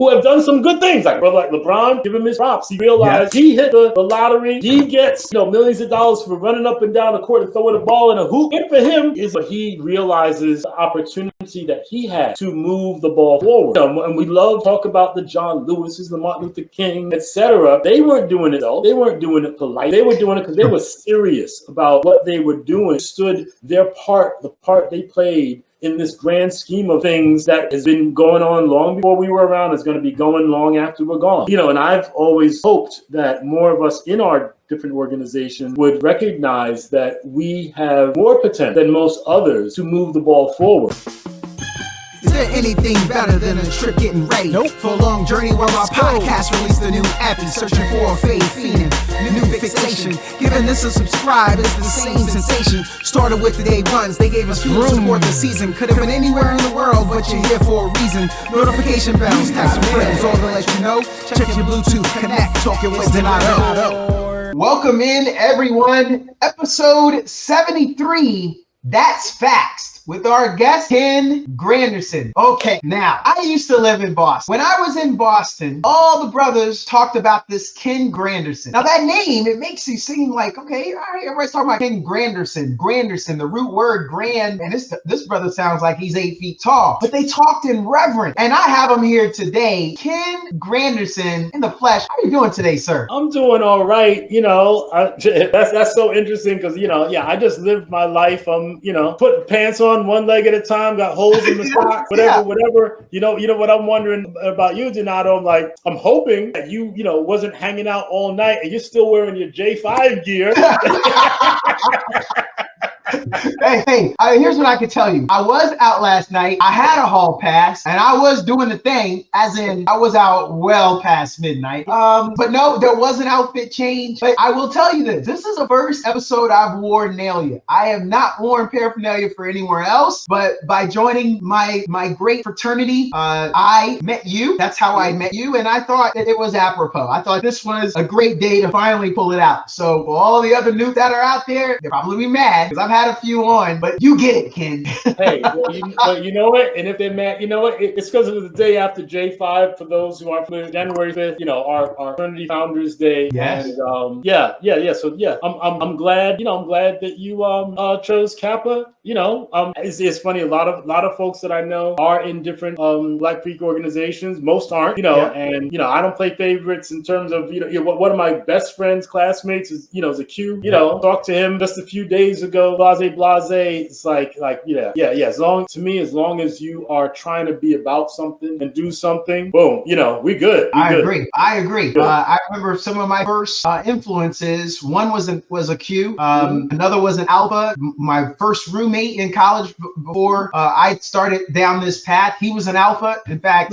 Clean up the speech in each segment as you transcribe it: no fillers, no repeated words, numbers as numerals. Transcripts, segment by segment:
who have done some good things. Like brother like LeBron, give him his props. He realized he hit the lottery. He gets millions of dollars for running up and down the court and throwing the ball in a hoop. And for him is what he realizes the opportunity that he had to move the ball forward. And we love talk about the John Lewis's, the Martin Luther King, etc. They weren't doing it though. They weren't doing it polite. They were doing it because they were serious about what they were doing, stood their part, the part they played in this grand scheme of things that has been going on long before we were around, is going to be going long after we're gone. And I've always hoped that more of us in our different organizations would recognize that we have more potential than most others to move the ball forward. Is there anything better than a trip getting ready? Nope. For a long journey where our podcast released a new epi, searching for a fade feeling, new fixation. Giving this a subscribe is the same sensation. Started with the day ones, they gave us fuel to support the season. Could have been anywhere in the world, but you're here for a reason. Notification bells, text some friends, all to let you know. Check your Bluetooth, connect, talking with Donato. Welcome in, everyone. Episode 73. That's Facts, with our guest, Ken Granderson. Okay, now, I used to live in Boston. When I was in Boston, all the brothers talked about this Ken Granderson. Now, that name, it makes you seem like, okay, all right, everybody's talking about Ken Granderson. Granderson, the root word grand, and this brother sounds like he's 8 feet tall. But they talked in reverence, and I have him here today, Ken Granderson in the flesh. How are you doing today, sir? I'm doing all right. That's so interesting because, I just lived my life. Putting pants on one leg at a time, got holes in the socks, whatever. You know what I'm wondering about you, Donato. I'm hoping that you wasn't hanging out all night and you're still wearing your J5 gear. Hey, here's what I can tell you. I was out last night. I had a hall pass, and I was doing the thing, as in I was out well past midnight. But no, there was an outfit change. But I will tell you this. This is the first episode I've worn paraphernalia. I have not worn paraphernalia for anywhere else, but by joining my great fraternity, I met you. That's how I met you, and I thought that it was apropos. I thought this was a great day to finally pull it out. So for all the other newt that are out there, they'll probably be mad because I've had a few on, but you get it, Ken. Hey, you know what? And if they're mad, you know what? It's because it was the day after J5. For those who aren't familiar, January 5th, our fraternity Founders Day. Yes. And So I'm glad. I'm glad that you chose Kappa. It's funny. A lot of folks that I know are in different Black Freak organizations. Most aren't. And I don't play favorites in terms of one of my best friends, classmates is a Q. Talked to him just a few days ago. Blase. It's like as long as you are trying to be about something and do something, boom, we good. I agree. I remember some of my first influences. One was a Q. Another was an Alpha. My first roommate in college before I started down this path, he was an Alpha. In fact,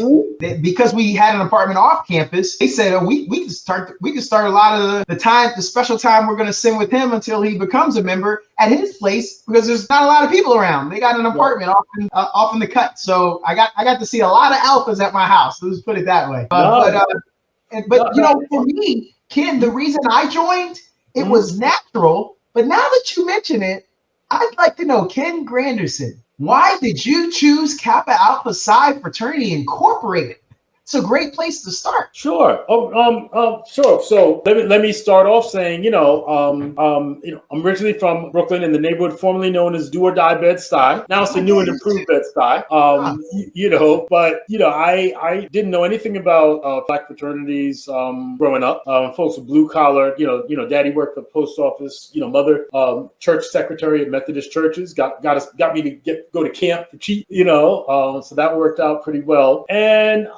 because we had an apartment off campus, they said we could start a lot of the special time we're going to spend with him until he becomes a member at his place, because there's not a lot of people around. They got an apartment off in the cut, so I got to see a lot of alphas at my house. Let's put it that way. For me, Ken, the reason I joined, it was natural. But now that you mention it, I'd like to know, Ken Granderson, why did you choose Kappa Alpha Psi Fraternity Incorporated? It's a great place to start. Sure. Sure. So let me start off saying, I'm originally from Brooklyn, in the neighborhood formerly known as Do or Die Bed-Stuy. Now it's the new and improved Bed-Stuy. I didn't know anything about Black fraternities growing up. Folks with blue collar, Daddy worked for the post office. Mother, church secretary at Methodist churches, got me to go to camp for cheap. So that worked out pretty well. And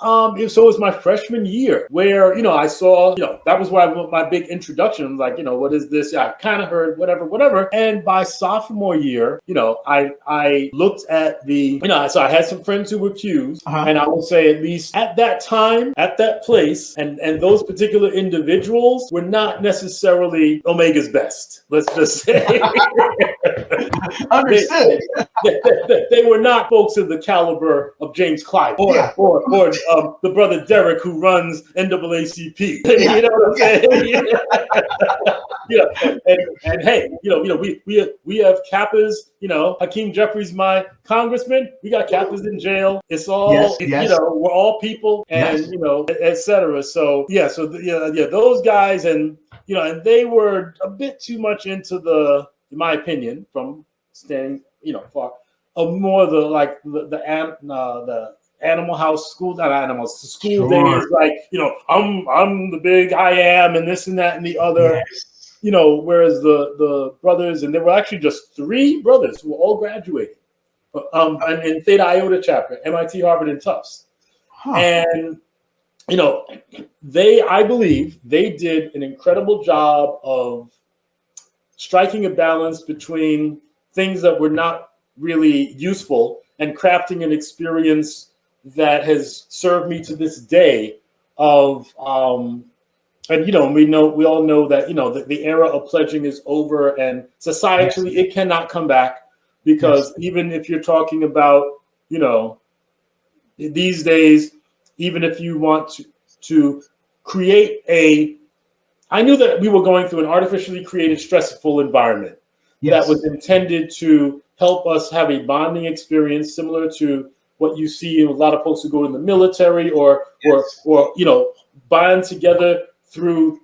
so it was my freshman year where, I saw, that was where my big introduction. I was like, what is this? I kind of heard whatever. And by sophomore year, I looked at so I had some friends who were Qs. And I will say, at least at that time, at that place, and those particular individuals were not necessarily Omega's best. Let's just say. Understood. They were not folks of the caliber of James Clyde or the brother Derek who runs LeBron's NAACP. You know what I'm saying? And hey, we have Kappas. Hakeem Jeffries, my congressman. We got Kappas in jail. It's all we're all people, and etc. So those guys, and and they were a bit too much into in my opinion, from standing far, more the Animal House school, not animals, the school days, like, I'm the big I am, and this and that and the other. Whereas the brothers, and there were actually just 3 brothers who were all graduating in Theta Iota chapter, MIT, Harvard, and Tufts. And, I believe they did an incredible job of striking a balance between things that were not really useful and crafting an experience that has served me to this day of, and we all know that the era of pledging is over, and societally it cannot come back, because even if you're talking about these days, even if you want to create I knew that we were going through an artificially created stressful environment that was intended to help us have a bonding experience similar to what you see in a lot of folks who go in the military or bond together through,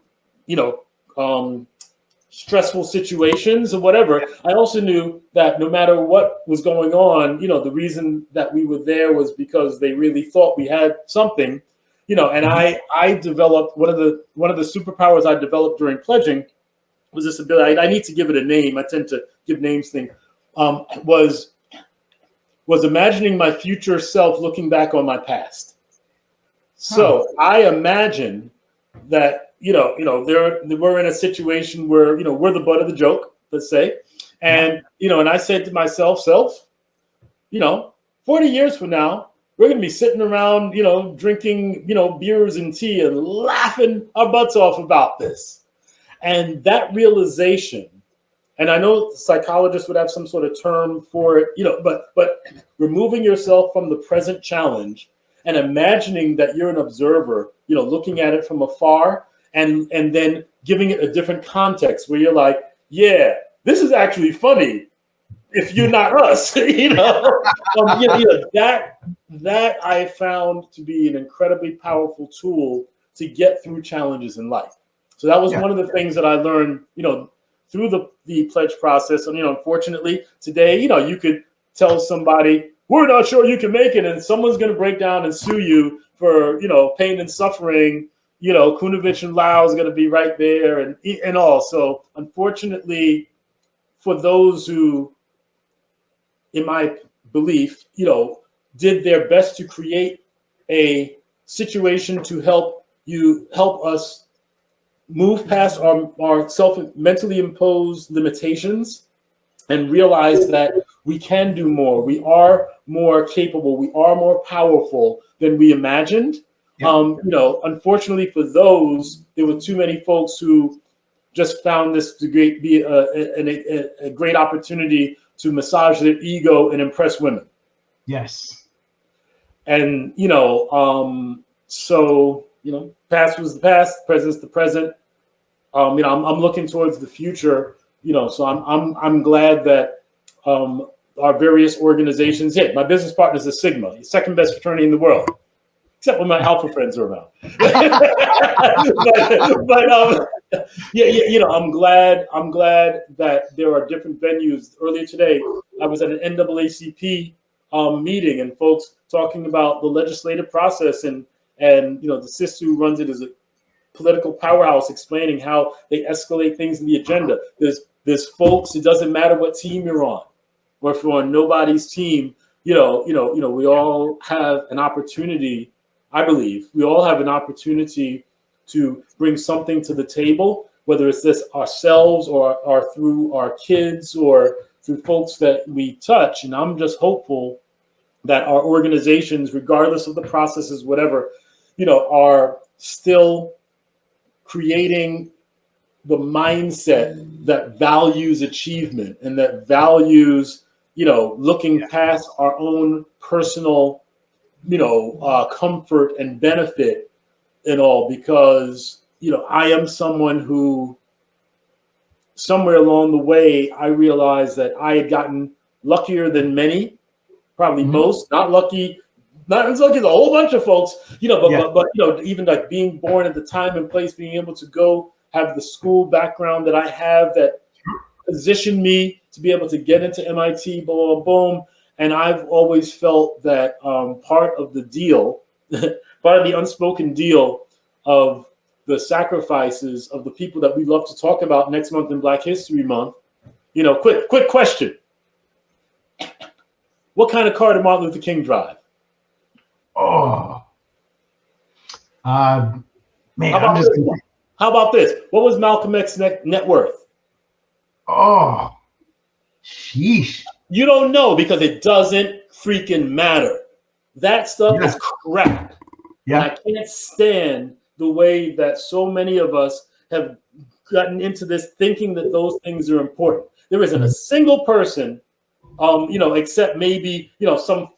stressful situations or whatever. I also knew that no matter what was going on, the reason that we were there was because they really thought we had something, and I developed one of the superpowers I developed during pledging was this ability. I need to give it a name. I tend to give names things. Was imagining my future self looking back on my past. So I imagine that we're in a situation where we're the butt of the joke, let's say, and and I said to myself, 40 years from now, we're going to be sitting around, drinking, beers and tea and laughing our butts off about this. And that realization, and I know psychologists would have some sort of term for it, but removing yourself from the present challenge and imagining that you're an observer, looking at it from afar, and then giving it a different context where you're like, yeah, this is actually funny if you're not us, that I found to be an incredibly powerful tool to get through challenges in life. So that was one of the things that I learned, through the pledge process. And, unfortunately today, you could tell somebody, we're not sure you can make it, and someone's going to break down and sue you for, pain and suffering. Kunovich and Lau is going to be right there and all. So unfortunately, for those who, in my belief, did their best to create a situation to help us move past our mentally imposed limitations and realize that we can do more. We are more capable. We are more powerful than we imagined. Unfortunately for those, there were too many folks who just found this to be a great opportunity to massage their ego and impress women. Yes. And, past was the past, present's the present. I'm looking towards the future, so I'm glad that our various organizations hit. My business partner is a Sigma, second best fraternity in the world, except when my Alpha friends are around. I'm glad that there are different venues. Earlier today, I was at an NAACP meeting, and folks talking about the legislative process, and the sister who runs it is a political powerhouse, explaining how they escalate things in the agenda. There's folks. It doesn't matter what team you're on, or if you're on nobody's team. We all have an opportunity. I believe we all have an opportunity to bring something to the table, whether it's this ourselves or through our kids or through folks that we touch. And I'm just hopeful that our organizations, regardless of the processes, whatever, are still creating the mindset that values achievement and that values, looking past our own personal, comfort and benefit and all, because, I am someone who somewhere along the way, I realized that I had gotten luckier than many, probably most, not as lucky as a whole bunch of folks, but even like being born at the time and place, being able to go have the school background that I have that positioned me to be able to get into MIT, boom, boom. And I've always felt that part of the deal, part of the unspoken deal of the sacrifices of the people that we love to talk about next month in Black History Month. Quick question. What kind of car did Martin Luther King drive? Oh, man, How about this? What was Malcolm X's net worth? Oh, sheesh. You don't know because it doesn't freaking matter. That stuff is crap. Yeah. And I can't stand the way that so many of us have gotten into this thinking that those things are important. There isn't a single person, except maybe, some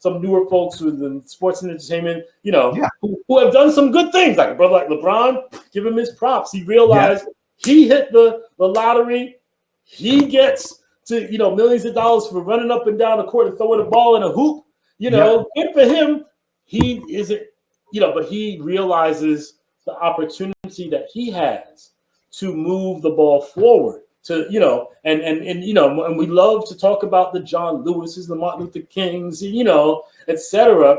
newer folks who in sports and entertainment, who have done some good things. Like a brother like LeBron, give him his props. He realized he hit the lottery. He gets to, millions of dollars for running up and down the court and throwing a ball in a hoop. Good for him. He isn't, but he realizes the opportunity that he has to move the ball forward. To and we love to talk about the John Lewis's, the Martin Luther Kings, etc.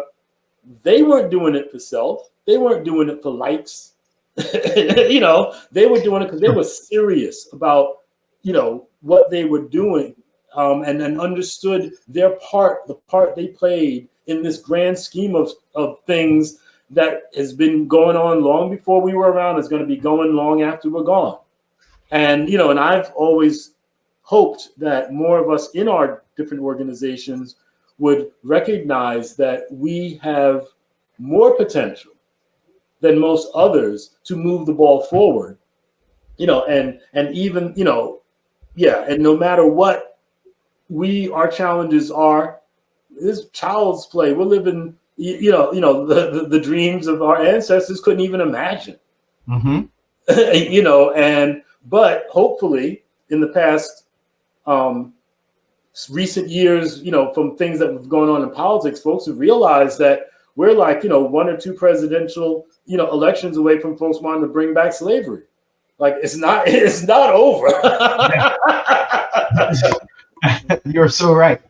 They weren't doing it for self. They weren't doing it for likes. They were doing it because they were serious about what they were doing, and then understood their part, the part they played in this grand scheme of things that has been going on long before we were around. Is going to be going long after we're gone. And, and I've always hoped that more of us in our different organizations would recognize that we have more potential than most others to move the ball forward, and even, and no matter what our challenges are, this child's play. We're living, the dreams of our ancestors couldn't even imagine, but hopefully in the past recent years, from things that have gone on in politics, folks have realized that we're like, one or two presidential, elections away from folks wanting to bring back slavery. Like it's not over. You're so right.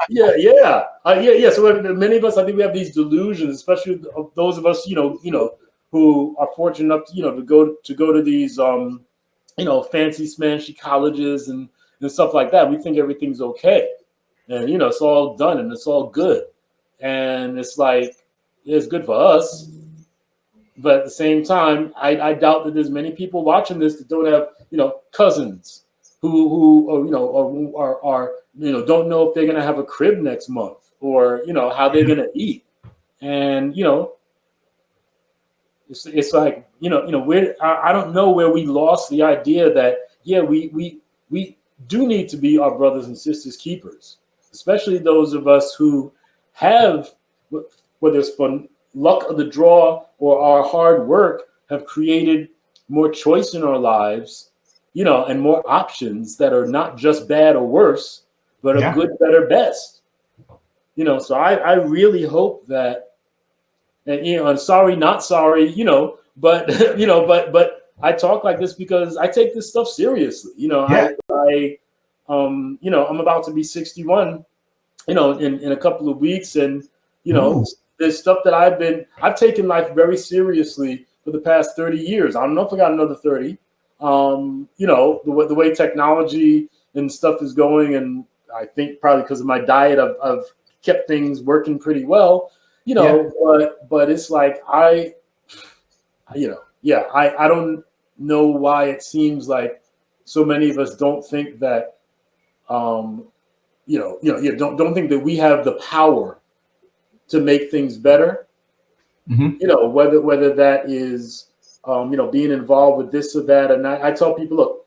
Yeah. So many of us, I think we have these delusions, especially of those of us, who are fortunate enough, to go to these, fancy smashy colleges and stuff like that. We think everything's okay, and it's all done and it's all good, and it's like it's good for us. But at the same time, I doubt that there's many people watching this that don't have cousins who are don't know if they're gonna have a crib next month or how they're gonna eat, and it's like I don't know where we lost the idea that we do need to be our brothers and sisters keepers, especially those of us who have, whether it's from luck of the draw or our hard work, have created more choice in our lives, and more options that are not just bad or worse, but a good, better, best. So I really hope that, and I'm sorry, not sorry, but but I talk like this because I take this stuff seriously. I'm about to be 61, in a couple of weeks, and there's stuff that I've taken life very seriously for the past 30 years. I don't know if I got another 30. The way technology and stuff is going, and I think probably because of my diet, I've kept things working pretty well. But it's like I don't know why it seems like so many of us don't think that don't think that we have the power to make things better. Whether that is being involved with this or that. And I tell people, look,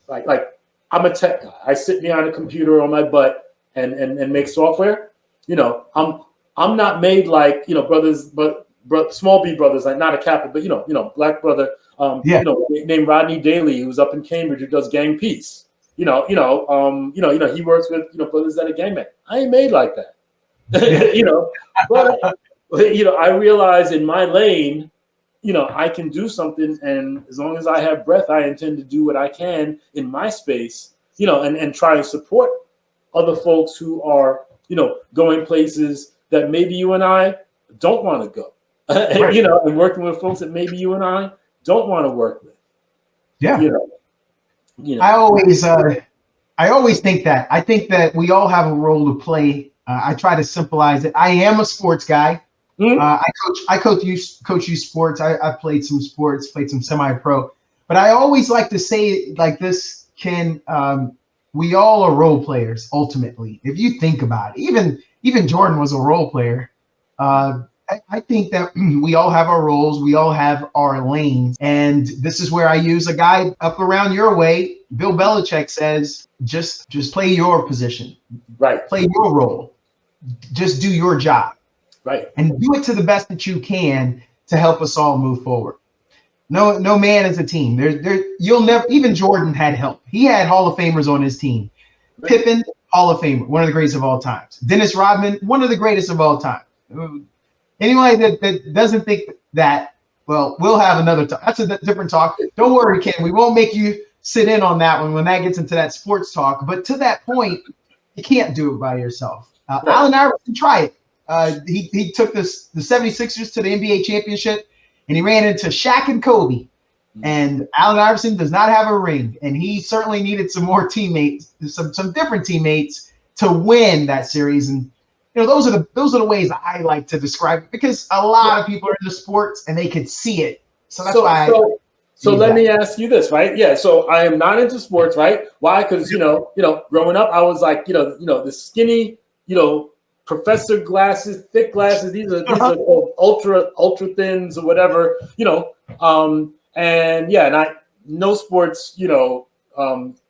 like I'm a tech guy. I sit behind a computer on my butt and make software. I'm not made like brothers, but small B brothers, like not a Kappa, but black brother, named Rodney Daly, who's up in Cambridge, who does Gang Peace. He works with brothers that are gangbang. I ain't made like that. But I realize in my lane, I can do something, and as long as I have breath, I intend to do what I can in my space, and try and support other folks who are, going places that maybe you and I don't want to go, right. And working with folks that maybe you and I don't want to work with. Yeah. I always think that. I think that we all have a role to play. I try to symbolize it. I am a sports guy. Mm-hmm. I coach youth sports. I played some sports, played some semi-pro. But I always like to say it like this, Ken. We all are role players ultimately. If you think about it, even Jordan was a role player. I think that we all have our roles. We all have our lanes. And this is where I use a guy up around your way. Bill Belichick says, just play your position. Right. Play your role. Just do your job. Right. And do it to the best that you can to help us all move forward. No man is a team. You'll never, even Jordan had help. He had Hall of Famers on his team. Right. Pippen, Hall of Famer, one of the greatest of all times. Dennis Rodman, one of the greatest of all time. Anyone that doesn't think that, well, we'll have another talk. That's a different talk. Don't worry, Ken. We won't make you sit in on that one when that gets into that sports talk. But to that point, you can't do it by yourself. Allen Iverson tried it. He took the 76ers to the NBA championship, and he ran into Shaq and Kobe. And Allen Iverson does not have a ring, and he certainly needed some more teammates, some different teammates to win that series. And those are the ways I like to describe it, because a lot of people are into sports and they could see it. So that's why. So let me ask you this, right? Yeah. So I am not into sports, right? Why? Because growing up, I was like, the skinny, professor glasses, thick glasses. These are ultra thins or whatever, and I no sports,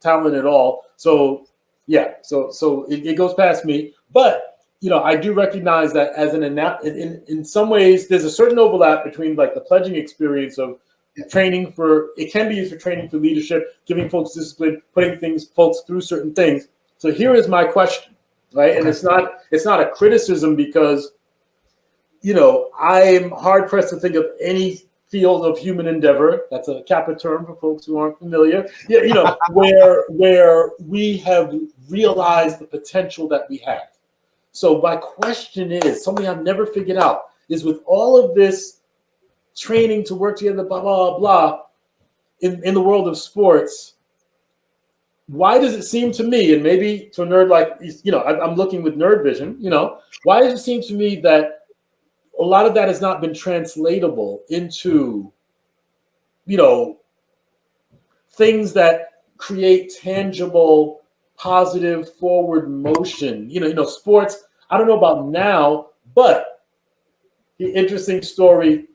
talent at all. So yeah, so it goes past me, but. I do recognize that as in some ways, there's a certain overlap between like the pledging experience of training it can be used for training for leadership, giving folks discipline, putting folks through certain things. So here is my question, right? And it's not a criticism, because, I'm hard pressed to think of any field of human endeavor, that's a Kappa term for folks who aren't familiar, where we have realized the potential that we have. So my question is, something I've never figured out is, with all of this training to work together, blah, blah, blah, in the world of sports, why does it seem to me, and maybe to a nerd like, I'm looking with nerd vision, why does it seem to me that a lot of that has not been translatable into, things that create tangible, positive forward motion? Sports, I don't know about now, but the interesting story,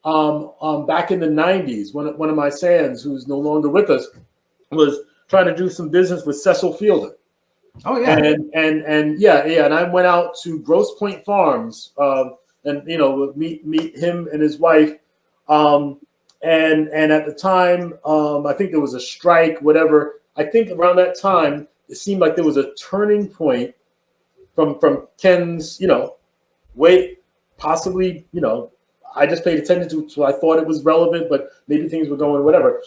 back in the 90s, one of my Sands, who's no longer with us, was trying to do some business with Cecil Fielder. Oh yeah. And I went out to Grosse Pointe Farms, and meet him and his wife. And at the time, I think there was a strike, whatever. I think around that time, it seemed like there was a turning point from Ken's, possibly, I just paid attention to it, so I thought it was relevant, but maybe things were going whatever.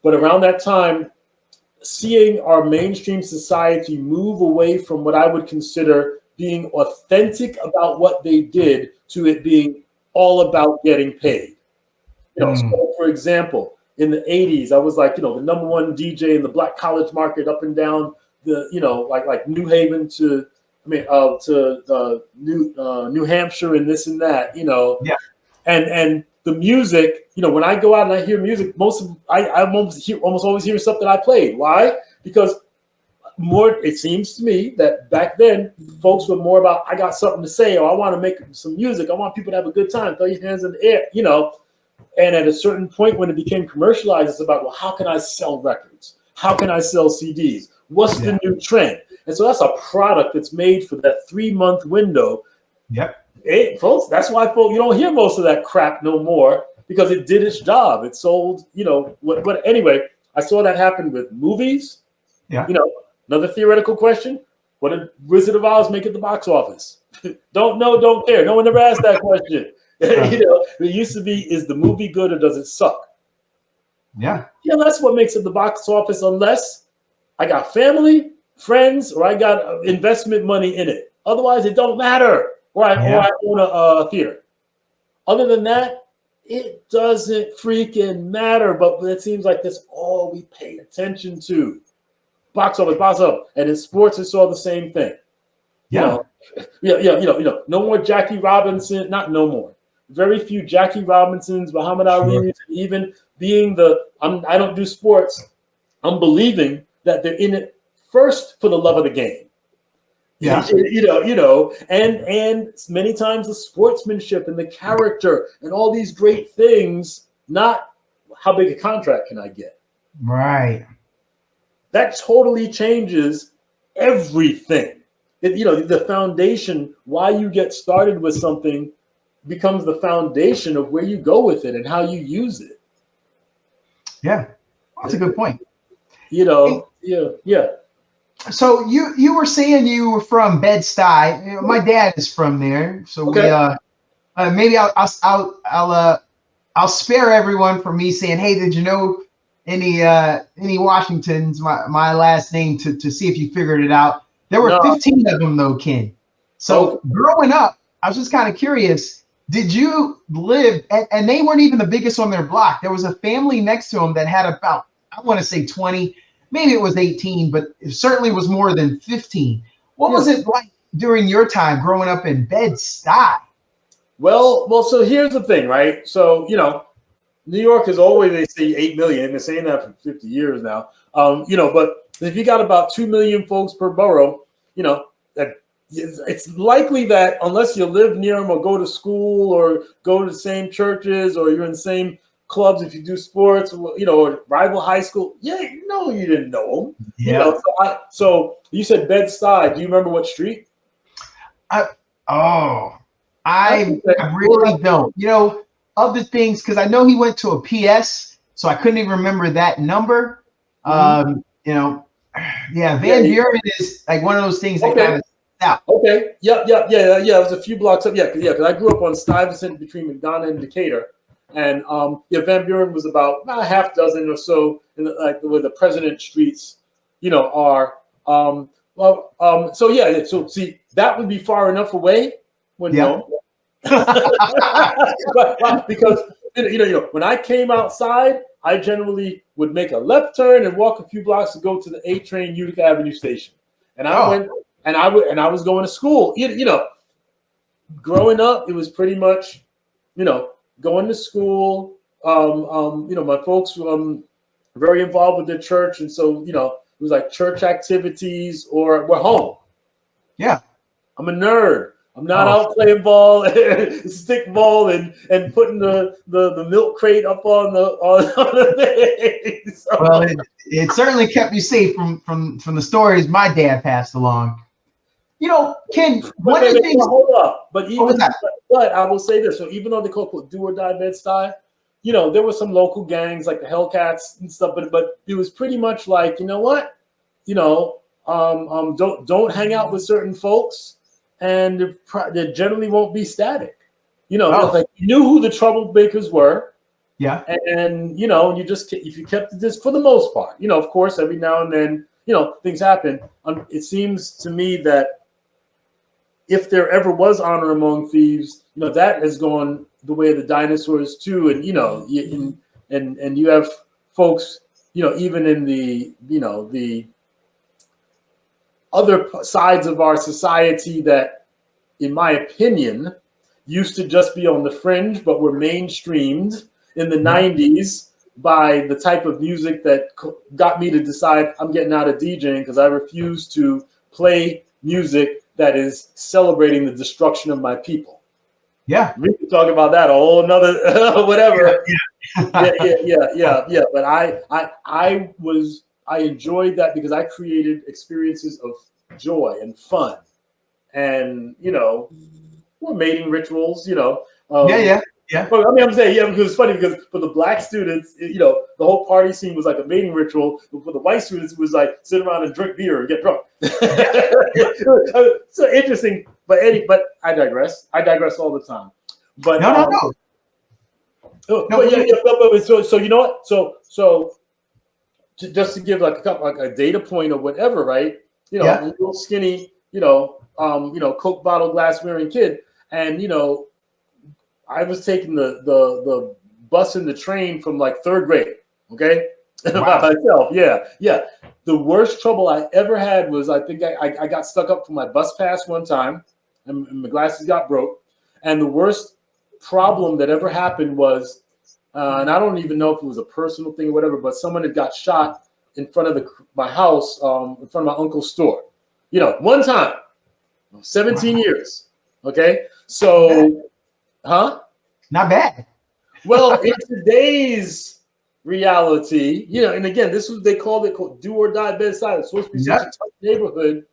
But around that time, seeing our mainstream society move away from what I would consider being authentic about what they did to it being all about getting paid. So for example, in the 80s, I was like, the number one DJ in the black college market up and down the, like New Haven to New Hampshire and this and that, Yeah. And the music, when I go out and I hear music, I almost always hear stuff that I played. Why? Because it seems to me that back then folks were more about, I got something to say, or I want to make some music. I want people to have a good time. Throw your hands in the air, And at a certain point when it became commercialized, it's about, well, how can I sell records? How can I sell CDs? What's the new trend? And so that's a product that's made for that 3-month window. Yep. Hey, folks, that's why folks you don't hear most of that crap no more because it did its job. It sold, what anyway, I saw that happen with movies. Yeah. Another theoretical question. What did Wizard of Oz make at the box office? Don't know, don't care. No one ever asked that question. It used to be, is the movie good or does it suck? Yeah. Yeah, that's what makes it the box office unless I got family, friends, or I got investment money in it. Otherwise, it don't matter. Or I own a theater. Other than that, it doesn't freaking matter. But it seems like that's all we pay attention to. Box office. And in sports, it's all the same thing. No more Jackie Robinson, not no more. Very few Jackie Robinsons, Muhammad Ali, even being I don't do sports. I'm believing that they're in it first for the love of the game. Yeah. And many times the sportsmanship and the character and all these great things, not how big a contract can I get. Right. That totally changes everything. The foundation, why you get started with something becomes the foundation of where you go with it and how you use it. Yeah. That's a good point. Yeah. So you were saying you were from Bed-Stuy. My dad is from there. So okay. Maybe I'll spare everyone from me saying, hey, did you know any Washingtons, my last name, to see if you figured it out. There were 15 of them though, Ken. So growing up, I was just kind of curious, did you live, and they weren't even the biggest on their block. There was a family next to them that had about, I want to say 20, maybe it was 18, but it certainly was more than 15. What was it like during your time growing up in Bed-Stuy? Well, so here's the thing, right? So, New York is always, they say 8 million. They've been saying that for 50 years now. But if you got about 2 million folks per borough, that it's likely that unless you live near them or go to school or go to the same churches or you're in the same clubs, if you do sports, or rival high school, you didn't know them. Yeah. So you said Bed-Stuy. Do you remember what street? I really don't. Of the things, because I know he went to a PS, so I couldn't even remember that number. Mm-hmm. Van Buren is like one of those things that kind of out. Okay. Yeah. It was a few blocks up. Yeah, because I grew up on Stuyvesant between McDonough and Decatur, and Van Buren was about a half dozen or so in where the President streets, are. So see, that would be far enough away. Because when I came outside, I generally would make a left turn and walk a few blocks to go to the A train Utica Avenue station, and I went and I was going to school. Growing up, it was pretty much going to school. My folks were very involved with their church, and so it was like church activities or we're home. Yeah, I'm a nerd. I'm not out playing ball, stick ball, and putting the milk crate up on the thing. So. Well, it certainly kept you safe from the stories my dad passed along. Ken, one of the things. Hold up, but I will say this: so even though they call it do or die Bed-Stuy, there were some local gangs like the Hellcats and stuff, but it was pretty much like don't hang out with certain folks. And they generally won't be static. Like you knew who the troublemakers were. Yeah. And you just, if you kept this for the most part, of course, every now and then, things happen. It seems to me that if there ever was honor among thieves, that has gone the way of the dinosaurs too. And, and you have folks, even in the other sides of our society that, in my opinion, used to just be on the fringe, but were mainstreamed in the 90s by the type of music that got me to decide I'm getting out of DJing because I refuse to play music that is celebrating the destruction of my people. Yeah. We can talk about that a whole another whatever. Yeah. But I enjoyed that because I created experiences of joy and fun. And, or mating rituals, Yeah. But I mean, I'm saying, yeah, because it's funny because for the black students, the whole party scene was like a mating ritual. But for the white students, it was like sit around and drink beer and get drunk. So interesting. But I digress. I digress all the time. But No. But yeah. So you know what? So just to give like a data point or whatever, right? A little skinny, Coke bottle glass wearing kid, and I was taking the bus and the train from like third grade, okay, by myself. Yeah. The worst trouble I ever had was I think I got stuck up for my bus pass one time, and my glasses got broke. And the worst problem that ever happened was, and I don't even know if it was a personal thing or whatever, but someone had got shot in front of my house, in front of my uncle's store. One time, 17 years. Okay, so. Huh? Not bad. Well, in today's reality, and again, this was they called it do or die bedside. It's supposed to be such a tough neighborhood.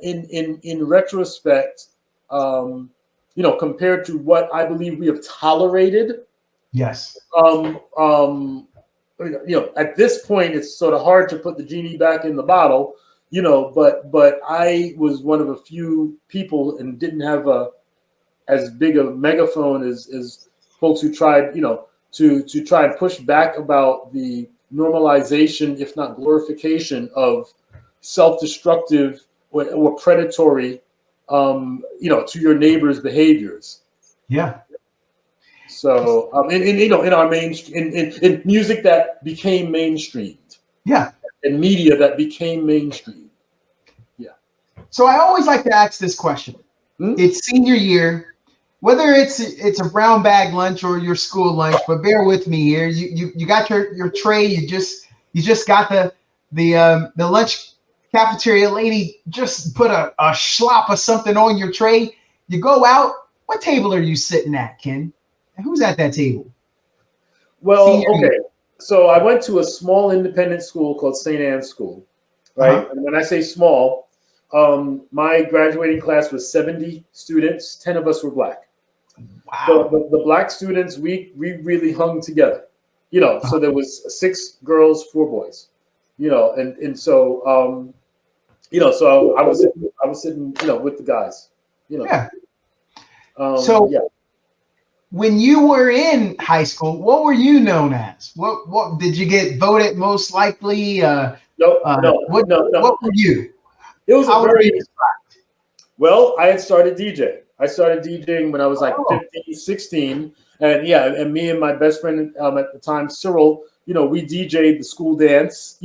In retrospect, compared to what I believe we have tolerated. Yes. At this point, it's sort of hard to put the genie back in the bottle. But I was one of a few people and didn't have as big a megaphone as folks who tried, to try and push back about the normalization, if not glorification, of self-destructive or predatory, to your neighbor's behaviors. Yeah. So, in our mainstream, in music that became mainstreamed. Yeah. And media that became mainstream. Yeah. So I always like to ask this question. It's senior year. Whether it's a brown bag lunch or your school lunch, but bear with me here. You got your tray. You just got the lunch cafeteria lady just put a schlop of something on your tray. You go out. What table are you sitting at, Ken? And who's at that table? Well, okay. So I went to a small independent school called St. Anne's School, right? And when I say small, my graduating class was 70 students. 10 of us were black. Wow. The black students, we really hung together, so there was 6 girls, 4 boys, and so, so I was sitting, with the guys, Yeah. When you were in high school, what were you known as? What did you get voted most likely? No. What were you? It was well, I had started DJing. I started DJing when I was like 15, 16. And me and my best friend at the time, Cyril, we DJ'd the school dance,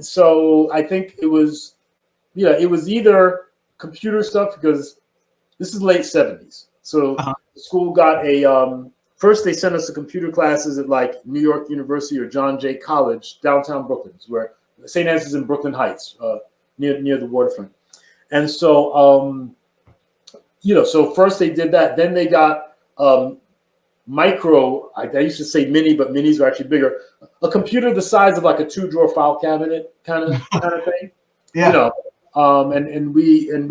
so I think it was either computer stuff, because this is late 70s. So the school got first they sent us to computer classes at like New York University or John Jay College, downtown Brooklyn, where St. Anne's is in Brooklyn Heights, near the waterfront. And so, so first they did that. Then they got micro, I used to say mini, but minis are actually bigger. A computer the size of like a 2-drawer file cabinet kind of thing. Yeah. And we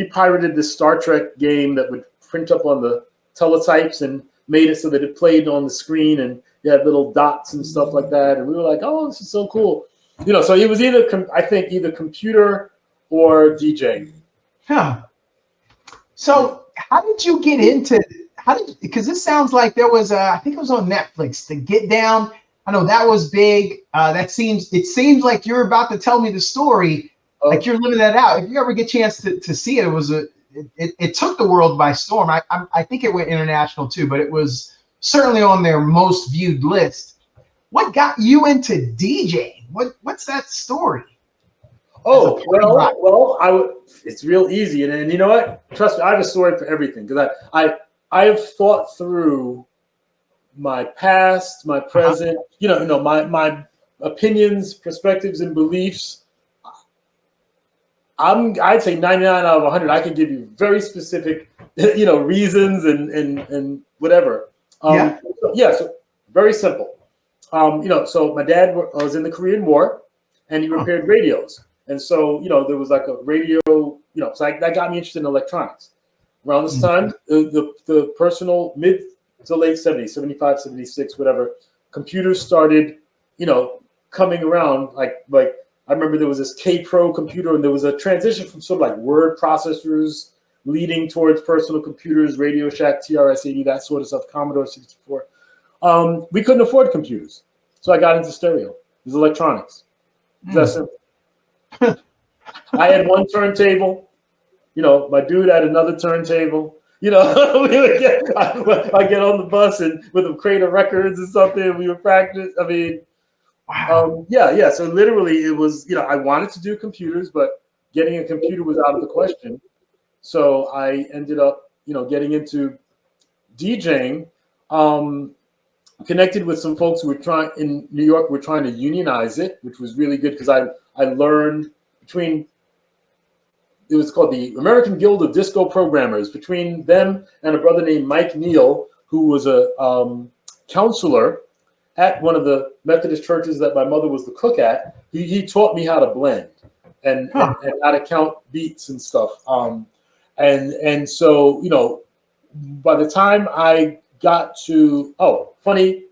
pirated this Star Trek game that would print up on the teletypes and made it so that it played on the screen and you had little dots and stuff like that. And we were like, oh, this is so cool. So it was either computer or DJ. Huh. So how did you get into, because this sounds like there was I think it was on Netflix, The Get Down. I know that was big. It seems like you're about to tell me the story, like you're living that out. If you ever get a chance to see it, it took the world by storm. I think it went international too, but it was certainly on their most viewed list. What got you into DJing? What's that story? Oh, it's real easy. And you know what? Trust me, I have a story for everything, because I have thought through my past, my present, my opinions, perspectives, and beliefs. I'd say 99 out of 100. I can give you very specific, reasons and whatever. So very simple. So my dad was in the Korean War, and he repaired radios. And so, there was like a radio, so that got me interested in electronics. Around this time, the personal mid to late 70s, 75, 76, whatever, computers started, coming around. Like I remember there was this K-Pro computer, and there was a transition from sort of like word processors leading towards personal computers, Radio Shack, TRS-80, that sort of stuff, Commodore 64. We couldn't afford computers. So I got into stereo. It was electronics. That's simple. I had one turntable. My dude had another turntable. We would I get on the bus and with a crate of records and something. We would practice. I mean, wow. Yeah. So literally, it was. I wanted to do computers, but getting a computer was out of the question. So I ended up, getting into DJing. Connected with some folks who were in New York. Were trying to unionize it, which was really good because I learned between. It was called the American Guild of Disco Programmers. Between them and a brother named Mike Neal, who was a counselor at one of the Methodist churches that my mother was the cook at, he taught me how to blend and how to count beats and stuff. And so, by the time I got to, funny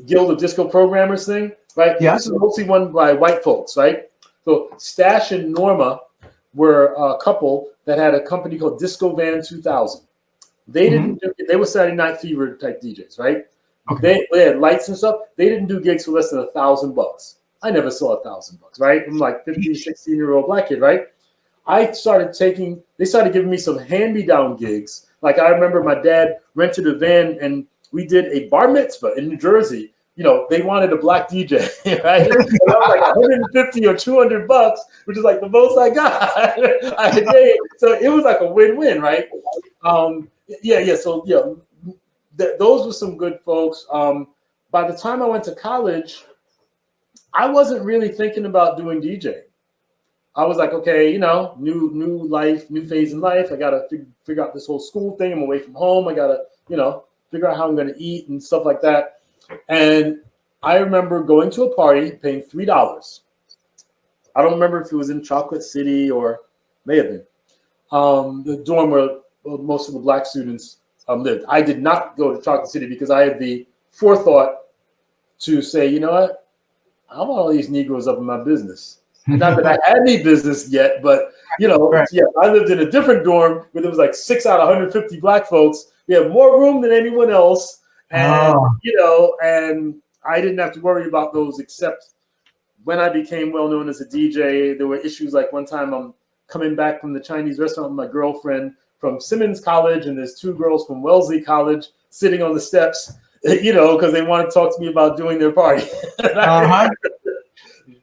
Guild of Disco Programmers thing, right? Yeah. This is mostly run by white folks, right? So Stash and Norma were a couple that had a company called Disco Van 2000. They didn't do, they were Saturday Night Fever type DJs, right? Okay. They had lights and stuff. They didn't do gigs for less than $1,000. I never saw $1,000, right? I'm like 15, 16-year-old black kid, right? They started giving me some hand-me-down gigs. Like I remember my dad rented a van and we did a bar mitzvah in New Jersey. They wanted a black DJ, right? And that was like 150 or $200, which is like the most I got. I made. So it was like a win-win, right? Yeah. So those were some good folks. By the time I went to college, I wasn't really thinking about doing DJing. I was like, okay, new life, new phase in life. I gotta figure out this whole school thing. I'm away from home. I gotta, figure out how I'm gonna eat and stuff like that. And I remember going to a party, paying $3. I don't remember if it was in Chocolate City or may have been the dorm where most of the black students lived. I did not go to Chocolate City because I had the forethought to say, you know what, I want all these Negroes up in my business. Not that I had any business yet, but right. Yeah, I lived in a different dorm where there was like 6 out of 150 black folks. We had more room than anyone else. And, and I didn't have to worry about those except when I became well known as a DJ. There were issues like one time I'm coming back from the Chinese restaurant with my girlfriend from Simmons College, and there's 2 girls from Wellesley College sitting on the steps, because they want to talk to me about doing their party.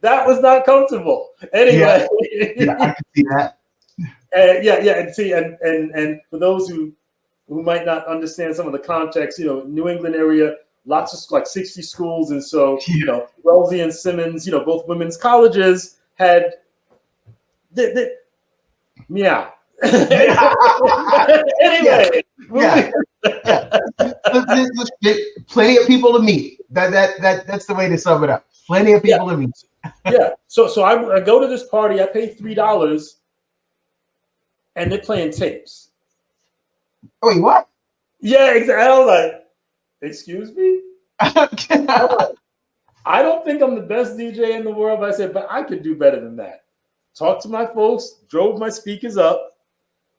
That was not comfortable. Anyway. Yeah, I can see that. And for those who might not understand some of the context, New England area, lots of like 60 schools. And so, Wellesley and Simmons, both women's colleges had meow. Anyway. Yeah. Plenty of people to meet. That's the way to sum it up. Plenty of people to meet. Yeah. So I go to this party, I pay $3 and they're playing tapes. Wait, what? Yeah, exactly. I was like, excuse me? I don't think I'm the best DJ in the world, but I said, but I could do better than that. Talked to my folks, drove my speakers up,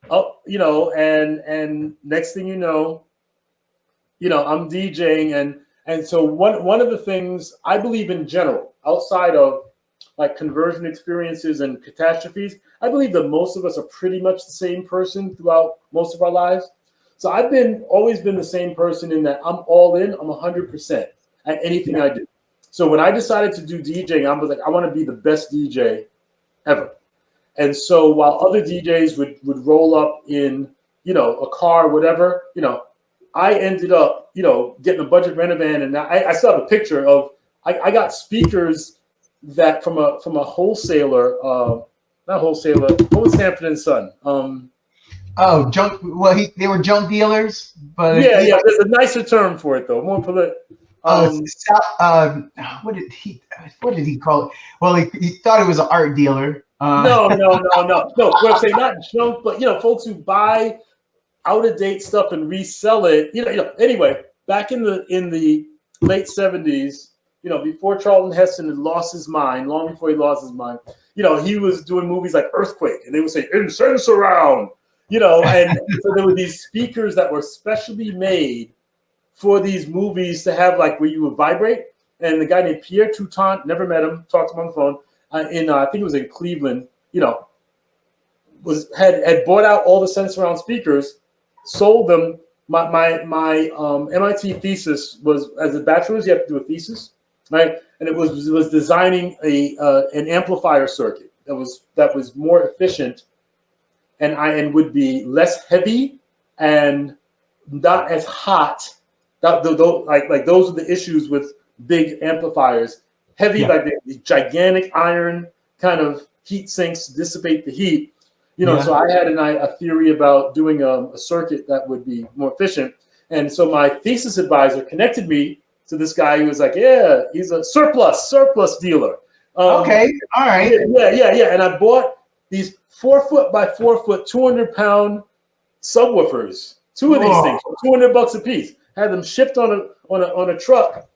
and next thing you know, I'm DJing. And so one of the things I believe in general, outside of like conversion experiences and catastrophes, I believe that most of us are pretty much the same person throughout most of our lives. So I've always been the same person in that I'm all in, I'm 100% at anything I do. So when I decided to do DJing, I was like, I want to be the best DJ ever. And so while other DJs would roll up in, a car, whatever, I ended up, getting a budget renovan. And I still have a picture of, I got speakers that from a wholesaler, not wholesaler, what was Sanford and Son? Junk. Well, they were junk dealers, but yeah. There's a nicer term for it though. More political. What did he call it? Well, he thought it was an art dealer. No. What I'm saying, not junk, but folks who buy out of date stuff and resell it. Anyway, back in the late 70s, before Charlton Heston had lost his mind, long before he lost his mind, he was doing movies like Earthquake, and they would say incense around, and so there were these speakers that were specially made for these movies to have, like, where you would vibrate. And the guy named Pierre Toutant, never met him, talked to him on the phone, I think it was in Cleveland, had bought out all the sense around speakers, sold them. My MIT thesis was, as a bachelor's, you have to do a thesis, right? And it was designing an amplifier circuit that was more efficient and would be less heavy and not as hot. Those are the issues with big amplifiers. Heavy, like the gigantic iron kind of heat sinks to dissipate the heat. So I had a theory about doing a circuit that would be more efficient. And so my thesis advisor connected me to this guy who was like, yeah, he's a surplus dealer. Okay, all right. Yeah. And I bought these 4 foot by 4 foot, 200-pound subwoofers. Two of these things, $200 a piece. Had them shipped on a truck.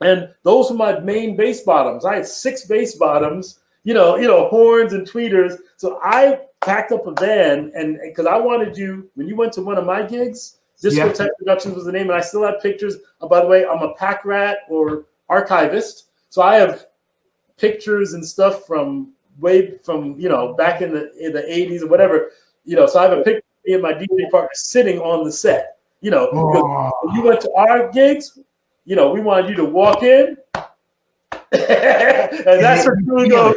And those were my main bass bottoms. I had 6 bass bottoms, horns and tweeters. So I packed up a van, and because I wanted you, when you went to one of my gigs, Discotheque Productions was the name, and I still have pictures. By the way, I'm a pack rat or archivist, so I have pictures and stuff from back in the 80s or whatever. So I have a picture of me and my DJ partner sitting on the set. Because when you went to our gigs, we wanted you to walk in, and that's what you go.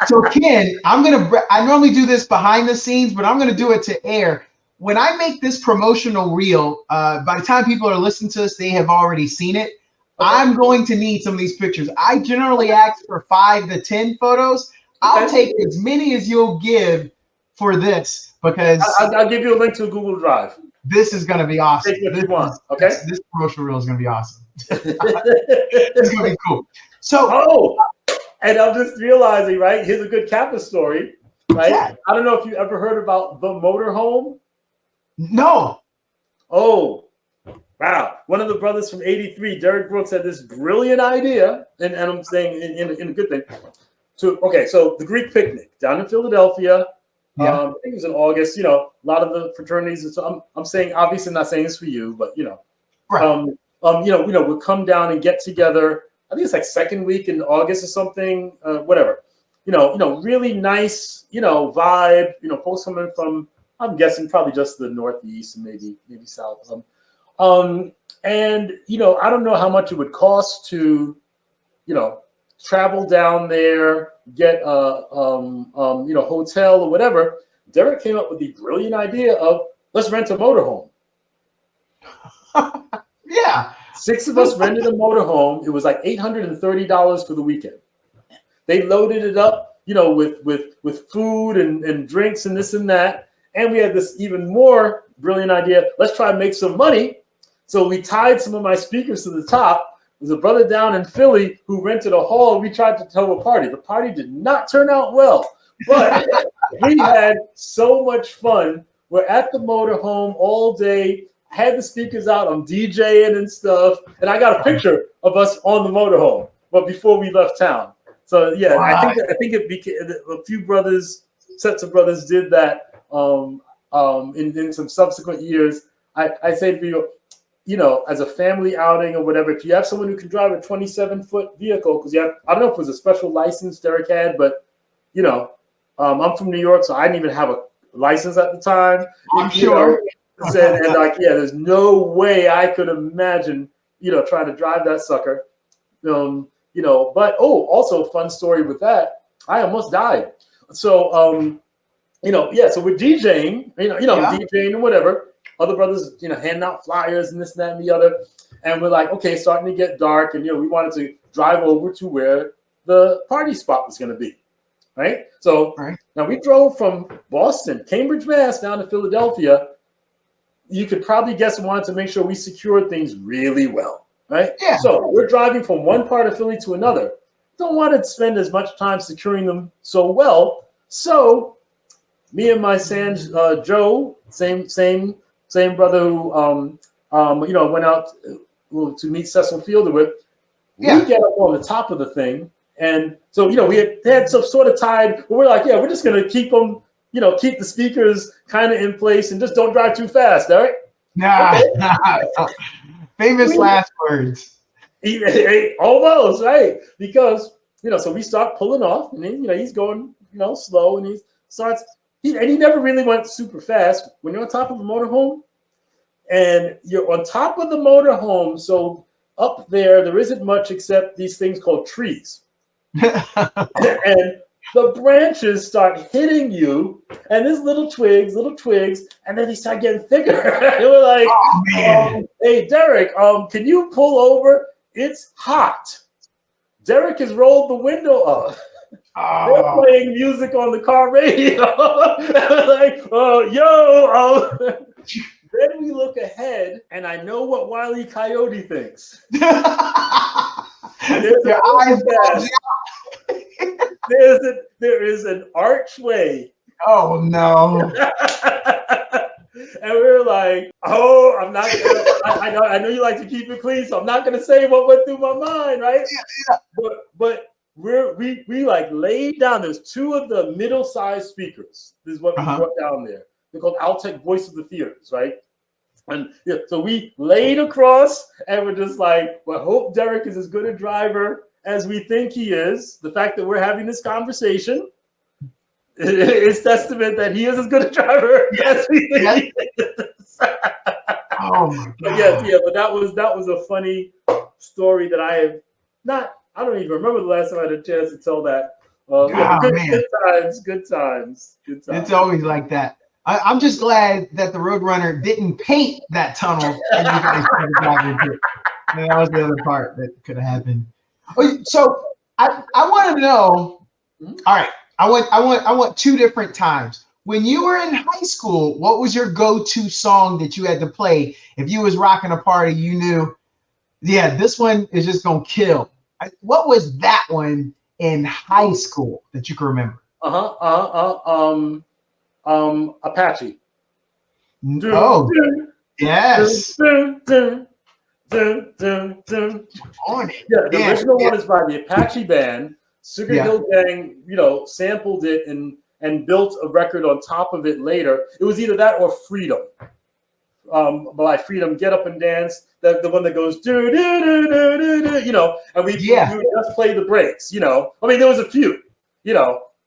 So Ken, I normally do this behind the scenes, but I'm gonna do it to air. When I make this promotional reel, by the time people are listening to us, they have already seen it. Okay. I'm going to need some of these pictures. I generally ask for 5 to 10 photos. Okay. I'll take as many as you'll give for this, because I'll give you a link to a Google Drive. This is going to be awesome. Take what you want, okay? This promotional reel is going to be awesome. It's going to be cool. So, and I'm just realizing, right? Here's a good Kappa story, right? Yeah. I don't know if you ever heard about the motorhome. No. Oh, wow. One of the brothers from 83, Derek Brooks, had this brilliant idea, and I'm saying in a good thing. So the Greek picnic down in Philadelphia. I think it was in August. A lot of the fraternities. And so I'm saying, obviously, not saying this for you, but right. We'll come down and get together. I think it's like second week in August or something. Whatever. Really nice. Vibe. Folks coming from, I'm guessing, probably just the Northeast and maybe South. And I don't know how much it would cost to, travel down there, get a hotel or whatever. Derek came up with the brilliant idea of, let's rent a motorhome. Yeah. 6 of us rented a motorhome. It was like $830 for the weekend. They loaded it up, with food and drinks and this and that. And we had this even more brilliant idea. Let's try and make some money. So we tied some of my speakers to the top. There's a brother down in Philly who rented a hall. We tried to throw a party. The party did not turn out well, but we had so much fun. We're at the motorhome all day. Had the speakers out. I'm DJing and stuff. And I got a picture of us on the motorhome, but before we left town. So yeah, wow. I think it became a few sets of brothers did that in some subsequent years. I say to people, as a family outing or whatever, if you have someone who can drive a 27-foot vehicle, because I don't know if it was a special license Derek had, but I'm from New York, so I didn't even have a license at the time. I'm sure. There's no way I could imagine, trying to drive that sucker. But also fun story with that. I almost died. So, so we're DJing, DJing and whatever. Other brothers, handing out flyers and this, and that, and the other. And we're like, okay, starting to get dark. And, we wanted to drive over to where the party spot was going to be. Right. So Now we drove from Boston, Cambridge, Mass, down to Philadelphia. You could probably guess we wanted to make sure we secured things really well. Right. Yeah. So we're driving from one part of Philly to another. don't want to spend as much time securing them so well. So me and my son Joe, same brother who went out to meet Cecil Fielder with. We get up on the top of the thing, and so we had some sort of tied. But we're like, we're just gonna keep them, keep the speakers kind of in place, and just don't drive too fast, all right? Nah, famous last words. Almost right, because so we start pulling off, and then, he's going slow, and he never really went super fast. When you're on top of a motorhome, and you're on top of the motorhome, so up there isn't much except these things called trees. And the branches start hitting you, and there's little twigs, and then they start getting thicker. And we're like, oh, man. Hey, Derek, can you pull over? It's hot. Derek has rolled the window up. Oh. They're playing music on the car radio. Like, Then we look ahead, and I know what Wile E. Coyote thinks. There's there is an archway. Oh no! And we were like, "Oh, I'm not gonna." I know you like to keep it clean, so I'm not gonna say what went through my mind, right? Yeah. But we like laid down. There's two of the middle-sized speakers. This is what we brought down there. They're called Altec Voice of the Theaters, right? And so we laid across, and we're just like, well, hope Derek is as good a driver as we think he is. The fact that we're having this conversation is testament that he is as good a driver as we think he is. Oh my God. But that was a funny story that I don't even remember the last time I had a chance to tell that. Good times. It's always like that. I'm just glad that the Roadrunner didn't paint that tunnel. And you guys that was the other part that could have happened. So I want to know. All right, I want two different times. When you were in high school, what was your go-to song that you had to play? If you was rocking a party, you knew, this one is just gonna kill. What was that one in high school that you can remember? Apache. Oh, yes. The original one is by the Apache Band. Sugar Hill Gang, sampled it and built a record on top of it later. It was either that or Freedom. By Freedom, Get Up and Dance. The one that goes do do do do do do. And we would just play the breaks. I mean, there was a few.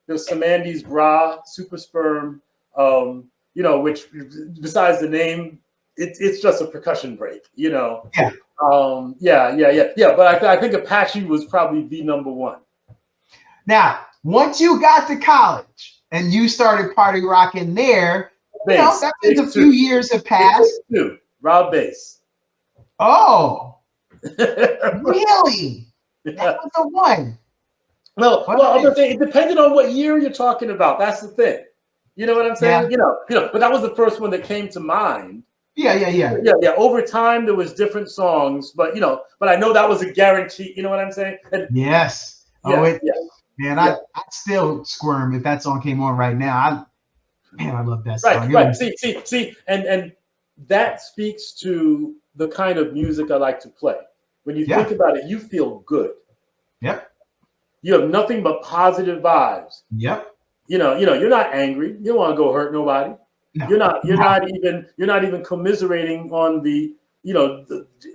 There's some Andy's Bra, Super Sperm, which besides the name, it's just a percussion break, But I think Apache was probably the number one. Now, once you got to college and you started party rocking there, that means a few years have passed. Rob Bass. Oh, really? That was the one. Well, I'm gonna say it depended on what year you're talking about. That's the thing. You know what I'm saying? But that was the first one that came to mind. Yeah. Over time, there was different songs, but I know that was a guarantee. You know what I'm saying? And, yes. Man, I still squirm if that song came on right now. I love that song. Right. See, and that speaks to the kind of music I like to play. When you think about it, you feel good. Yep. You have nothing but positive vibes. Yep. You're not angry. You don't want to go hurt nobody. No. You're not even commiserating on the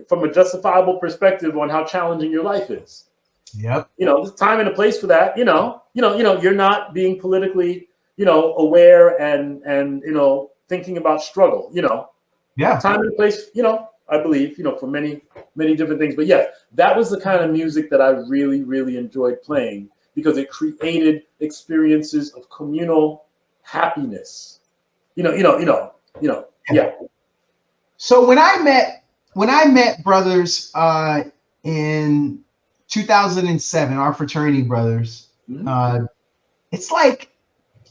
from a justifiable perspective on how challenging your life is. Yep. There's time and a place for that. You're not being politically, aware and thinking about struggle. Time and place. I believe, for many, many different things. But that was the kind of music that I really, really enjoyed playing because it created experiences of communal happiness. So when I met brothers in 2007, our fraternity brothers, it's like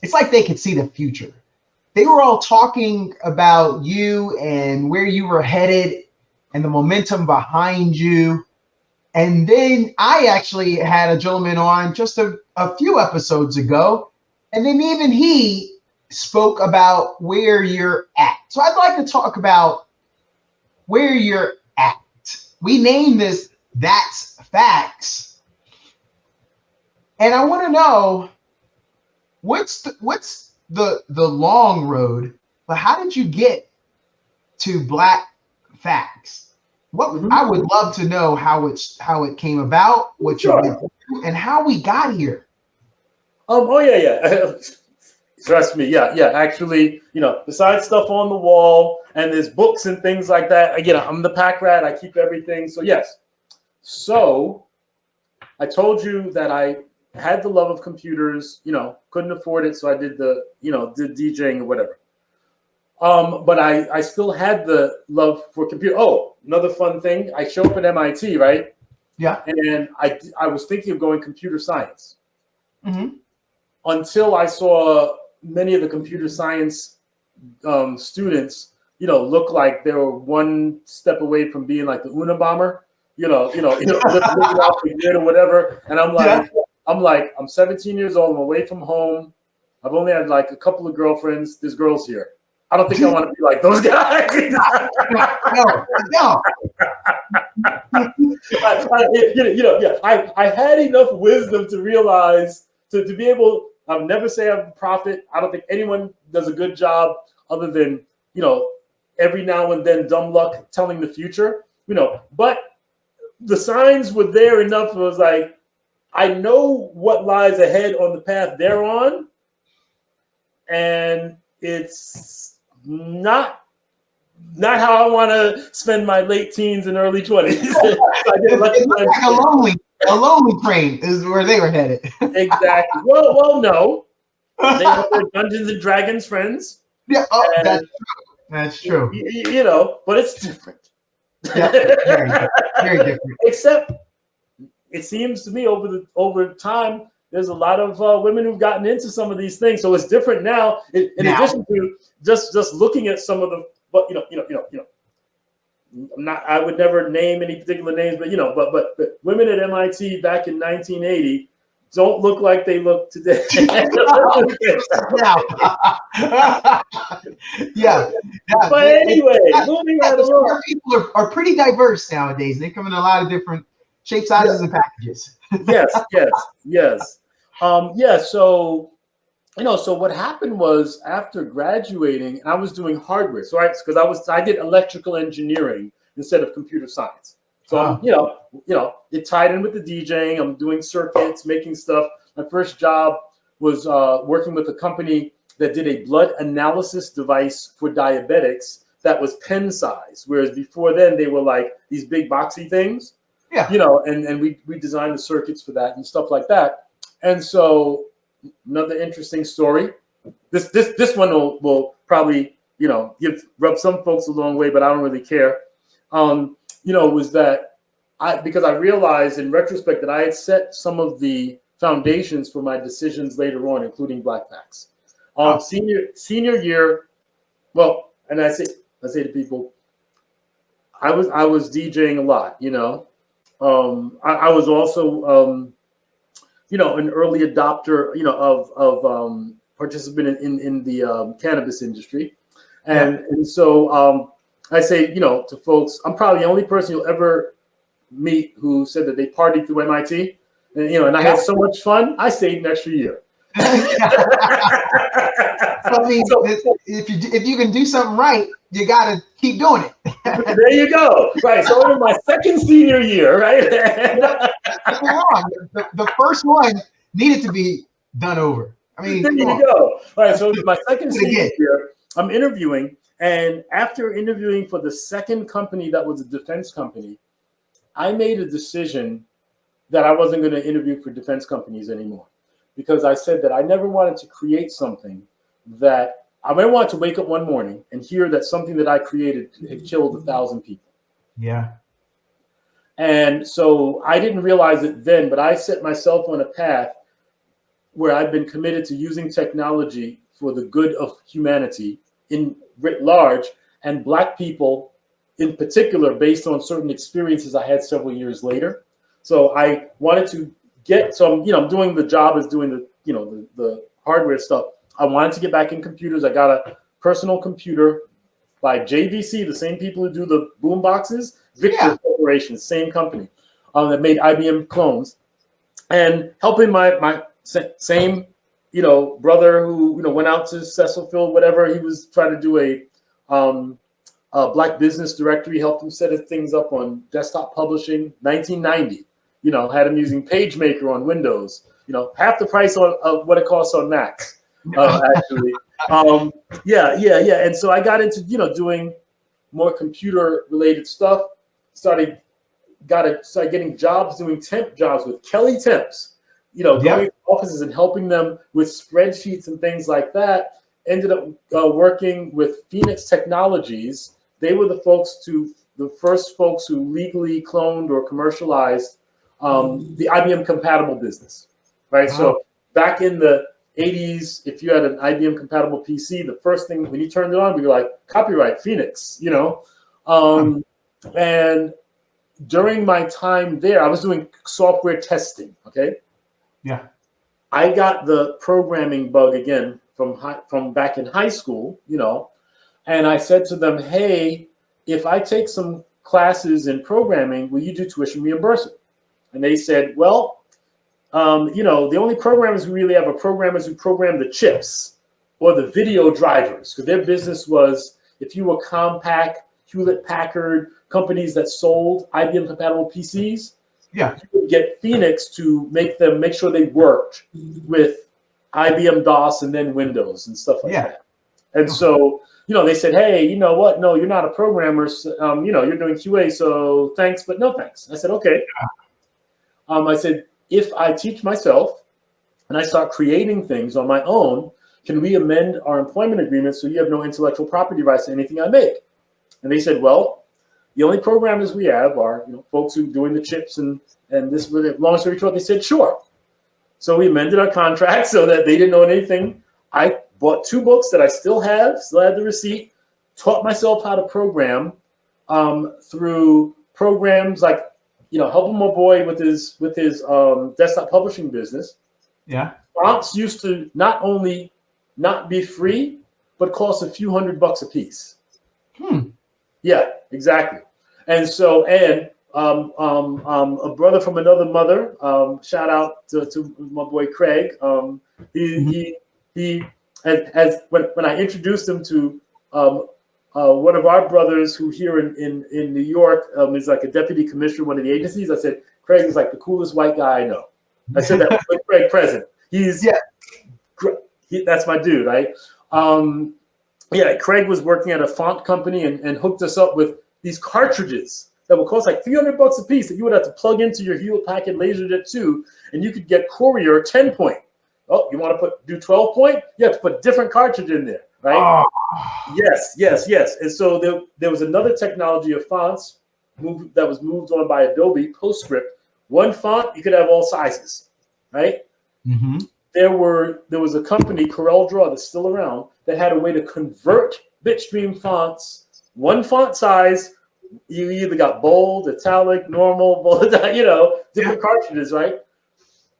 they could see the future. They were all talking about you and where you were headed and the momentum behind you. And then I actually had a gentleman on just a few episodes ago, and then even he spoke about where you're at. So I'd like to talk about where you're at. We named this That's Facts. And I want to know what's the long road, but how did you get to BlackFacts? What I would love to know how it came about, what you went through, and how we got here. Oh yeah. Trust me, yeah. Actually, besides stuff on the wall and there's books and things like that. Again, I'm the pack rat. I keep everything. So yes. So I told you that I had the love of computers. Couldn't afford it, so I did did DJing or whatever. But I still had the love for computer. Oh, another fun thing. I show up at MIT, right? Yeah. And I was thinking of going computer science until I saw many of the computer science students, look like they were one step away from being like the Unabomber, living off the grid or whatever. And I'm 17 years old. I'm away from home. I've only had like a couple of girlfriends. There's girls here. I don't think I want to be like those guys. No. I had enough wisdom to realize to be able. I'll never say I'm a prophet. I don't think anyone does a good job other than every now and then dumb luck telling the future. But the signs were there enough. It was like I know what lies ahead on the path they're on, and it's not how I want to spend my late teens and early 20s. It looked like a lonely train is where they were headed. Exactly. Well, no. They have their Dungeons and Dragons friends. Yeah, that's true. But it's different. Yeah, very different. Except it seems to me over time, there's a lot of women who've gotten into some of these things. So it's different now. In addition to just looking at some of the, but I would never name any particular names, but women at MIT back in 1980 don't look like they look today. Yeah. But anyway, moving right along. People are pretty diverse nowadays. They come in a lot of different shapes, sizes, and packages. Yes. So so what happened was after graduating, I was doing hardware. So because I did electrical engineering instead of computer science. So it tied in with the DJing. I'm doing circuits, making stuff. My first job was working with a company that did a blood analysis device for diabetics that was pen size, whereas before then they were like these big boxy things. Yeah. And we designed the circuits for that and stuff like that. And so another interesting story. This one will probably rub some folks the wrong way, but I don't really care. Was that because I realized in retrospect that I had set some of the foundations for my decisions later on, including BlackFacts. Senior year, well, and I say to people, I was DJing a lot, I was also an early adopter, of participant in the cannabis industry, and so I say, to folks, I'm probably the only person you'll ever meet who said that they partied through MIT, and I had so much fun, I stayed an extra year. I mean, if you can do something right, you got to keep doing it. There you go. Right. So in my second senior year, right? The first one needed to be done over. I mean, there you go. All right. So my second senior year, I'm interviewing. And after interviewing for the second company that was a defense company, I made a decision that I wasn't going to interview for defense companies anymore, because I said that I never wanted to create something that I might want to wake up one morning and hear that something that I created had killed 1,000 people. Yeah. And so I didn't realize it then, but I set myself on a path where I've been committed to using technology for the good of humanity in writ large, and Black people in particular, based on certain experiences I had several years later. So I wanted to get some, I'm doing the job as doing the hardware stuff. I wanted to get back in computers. I got a personal computer by JVC, the same people who do the boom boxes, Victor Corporation, same company that made IBM clones, and helping my same, brother who, went out to Cecil Field, whatever. He was trying to do a Black Business Directory, helped him set things up on desktop publishing, 1990. Had him using PageMaker on Windows, half the price of what it costs on Macs, actually. And so I got into, doing more computer related stuff, started getting jobs, doing temp jobs with Kelly Temps, going to offices and helping them with spreadsheets and things like that. Ended up working with Phoenix Technologies. They were the first folks who legally cloned or commercialized the IBM compatible business, right? Wow. So back in the 80s, if you had an IBM compatible PC, the first thing when you turned it on, we were like, copyright Phoenix, and during my time there, I was doing software testing. Okay. Yeah. I got the programming bug again from back in high school, and I said to them, hey, if I take some classes in programming, will you do tuition reimbursement? And they said, well, the only programmers who really have are programmers who program the chips or the video drivers, because their business was, if you were Compaq, Hewlett Packard, companies that sold IBM compatible PCs, you would get Phoenix to make sure they worked with IBM DOS and then Windows and stuff like that. And so, they said, hey, you know what? No, you're not a programmer. So, you're doing QA, so thanks, but no thanks. I said, okay. I said, if I teach myself and I start creating things on my own, can we amend our employment agreement so you have no intellectual property rights to anything I make? And they said, well, the only programmers we have are folks who are doing the chips and this. Long story short, they said, sure. So we amended our contract so that they didn't know anything. I bought 2 books that I still had the receipt, taught myself how to program through programs like, helping my boy with his desktop publishing business. Yeah. Fonts used to not only not be free, but cost a few $100 a piece. Yeah, exactly. And so, a brother from another mother, shout out to my boy Craig. He when I introduced him to one of our brothers who here in New York is like a deputy commissioner of one of the agencies. I said, Craig is like the coolest white guy I know. I said that with Craig present. That's my dude, right? Craig was working at a font company and hooked us up with these cartridges that would cost like $300 a piece that you would have to plug into your Hewlett Packard LaserJet 2, and you could get Courier 10 point. Oh, you want to do 12 point? You have to put a different cartridge in there, right? Yes. And so there was another technology of fonts that was moved on by Adobe, PostScript. One font, you could have all sizes, right? Mm-hmm. There was a company, CorelDRAW, that's still around, that had a way to convert bitstream fonts, one font size. You either got bold, italic, normal, bold, different cartridges, right?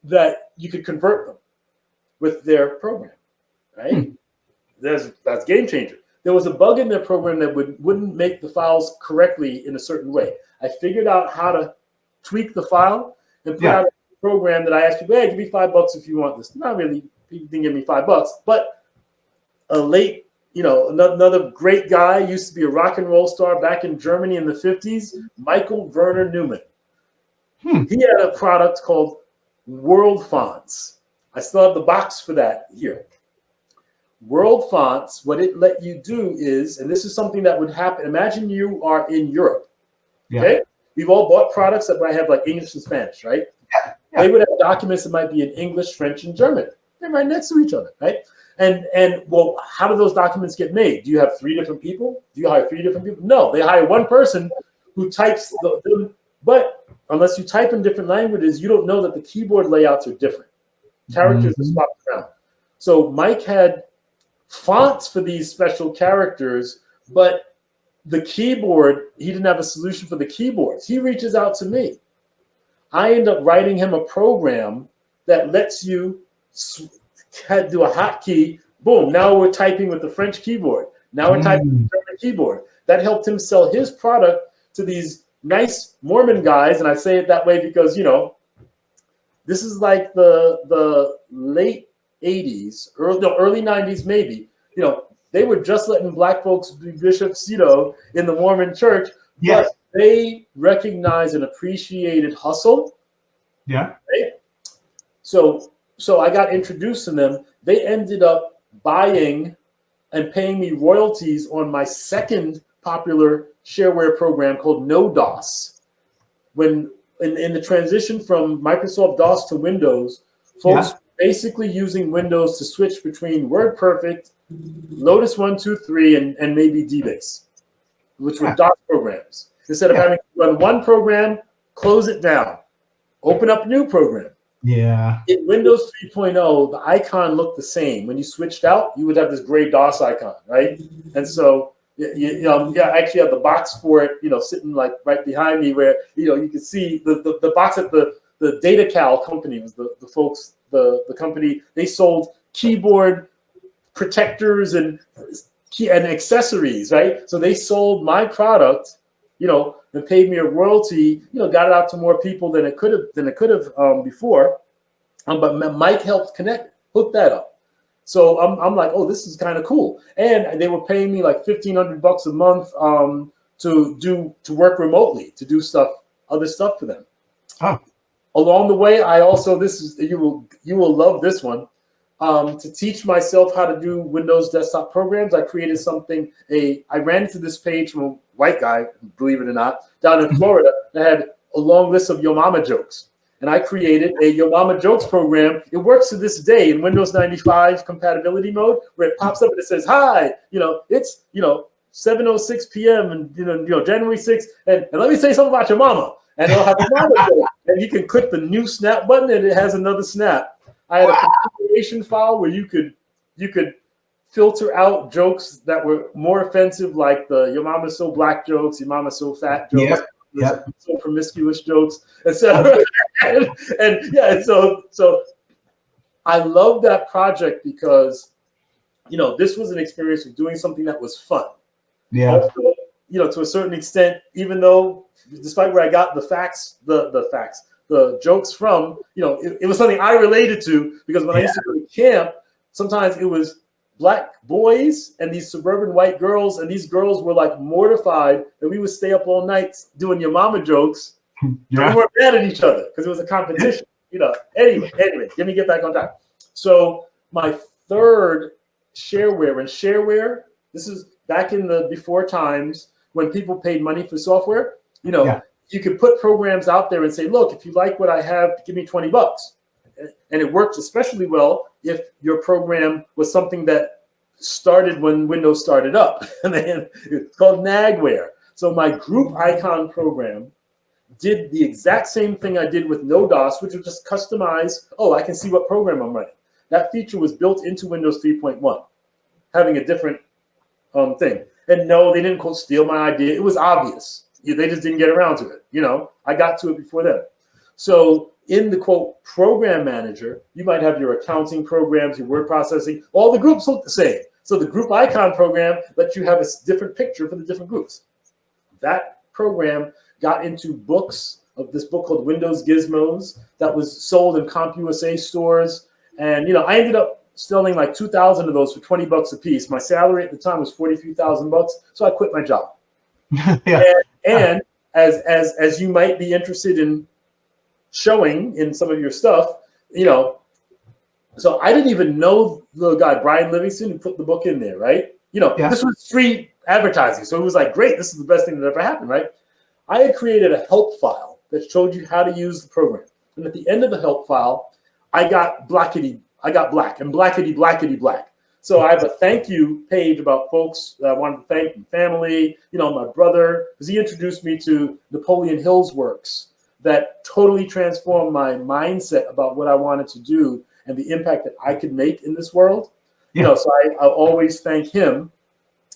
That you could convert them with their program, right? That's game changer. There was a bug in their program that wouldn't make the files correctly in a certain way. I figured out how to tweak the file and put out a program that I asked people, hey, give me $5 if you want this. Not really, people didn't give me $5, but a late, another great guy, used to be a rock and roll star back in Germany in the 50s, Michael Werner Newman. He had a product called World Fonts. I still have the box for that here. World Fonts, what it let you do is, and this is something that would happen, imagine you are in Europe, okay? We've all bought products that might have like English and Spanish, right? They would have documents that might be in English, French, and German. They're right next to each other, right? And well, how do those documents get made? Do you have 3 different people? Do you hire 3 different people? No, they hire one person who types them. But unless you type in different languages, you don't know that the keyboard layouts are different. Characters are swapped around. So Mike had fonts for these special characters, but the keyboard, he didn't have a solution for the keyboards. He reaches out to me. I end up writing him a program that lets you do a hotkey. Boom! Now we're typing with the French keyboard. Now we're typing with the German keyboard. That helped him sell his product to these nice Mormon guys, and I say it that way because this is like the late 80s, early 90s, maybe. They were just letting black folks be bishops, in the Mormon church. Yes. But they recognized and appreciated hustle. Yeah. Right? So I got introduced to them. They ended up buying and paying me royalties on my second popular shareware program called No DOS. When in the transition from Microsoft DOS to Windows, folks basically using Windows to switch between WordPerfect, Lotus 123, and maybe DBase, which were DOS programs. Instead of having to run one program, close it down, open up a new program. Yeah. In Windows 3.0, the icon looked the same. When you switched out, you would have this gray DOS icon, right? And so I actually have the box for it, sitting like right behind me, where you can see the box at the DataCal company was the folks, the company. They sold keyboard protectors and accessories, right? So they sold my product, and paid me a royalty, got it out to more people than it could have before. But Mike helped hook that up. So I'm like, oh, this is kind of cool. And they were paying me like $1,500 a month to work remotely, to do other stuff for them. Oh. Along the way, I also, you will love this one. To teach myself how to do Windows desktop programs, I created something. I ran into this page from a white guy, believe it or not, down in Florida that had a long list of Yo Mama jokes. And I created a Yo Mama jokes program. It works to this day in Windows 95 compatibility mode, where it pops up and it says, "Hi, it's 7:06 p.m. and January 6th, and let me say something about your mama." And it'll have a mama joke, and you can click the new snap button, and it has another snap. I had a configuration file where you could filter out jokes that were more offensive, like the "Your mama's so black" jokes, "Your mama's so fat" jokes, so promiscuous jokes, etc. So I love that project because this was an experience of doing something that was fun. Yeah. Also, to a certain extent, even though, despite where I got the jokes from, it was something I related to, because when I used to go to camp, sometimes it was black boys and these suburban white girls, and these girls were like mortified that we would stay up all night doing Your Mama jokes. Yeah. We weren't mad at each other because it was a competition. Anyway, let me get back on track. So my third shareware, this is back in the before times when people paid money for software. You could put programs out there and say, look, if you like what I have, give me $20. And it worked especially well if your program was something that started when Windows started up. And then it's called Nagware. So my group icon program did the exact same thing I did with No DOS, which was just customize. Oh, I can see what program I'm running. That feature was built into Windows 3.1, having a different thing. And no, they didn't steal my idea. It was obvious. They just didn't get around to it. I got to it before them. So in the quote program manager, you might have your accounting programs, your word processing, all the groups look the same. So the group icon program lets you have a different picture for the different groups. That program got into books, of this book called Windows Gizmos that was sold in CompUSA stores. And, I ended up selling like 2,000 of those for $20 a piece. My salary at the time was $43,000. So I quit my job. And as you might be interested in showing in some of your stuff, so I didn't even know the guy, Brian Livingston, who put the book in there, right? This was free advertising. So it was like, great, this is the best thing that ever happened, right? I had created a help file that showed you how to use the program. And at the end of the help file, I got black and blackety black. So I have a thank you page about folks that I wanted to thank, and family, my brother, because he introduced me to Napoleon Hill's works that totally transformed my mindset about what I wanted to do and the impact that I could make in this world. So I always thank him.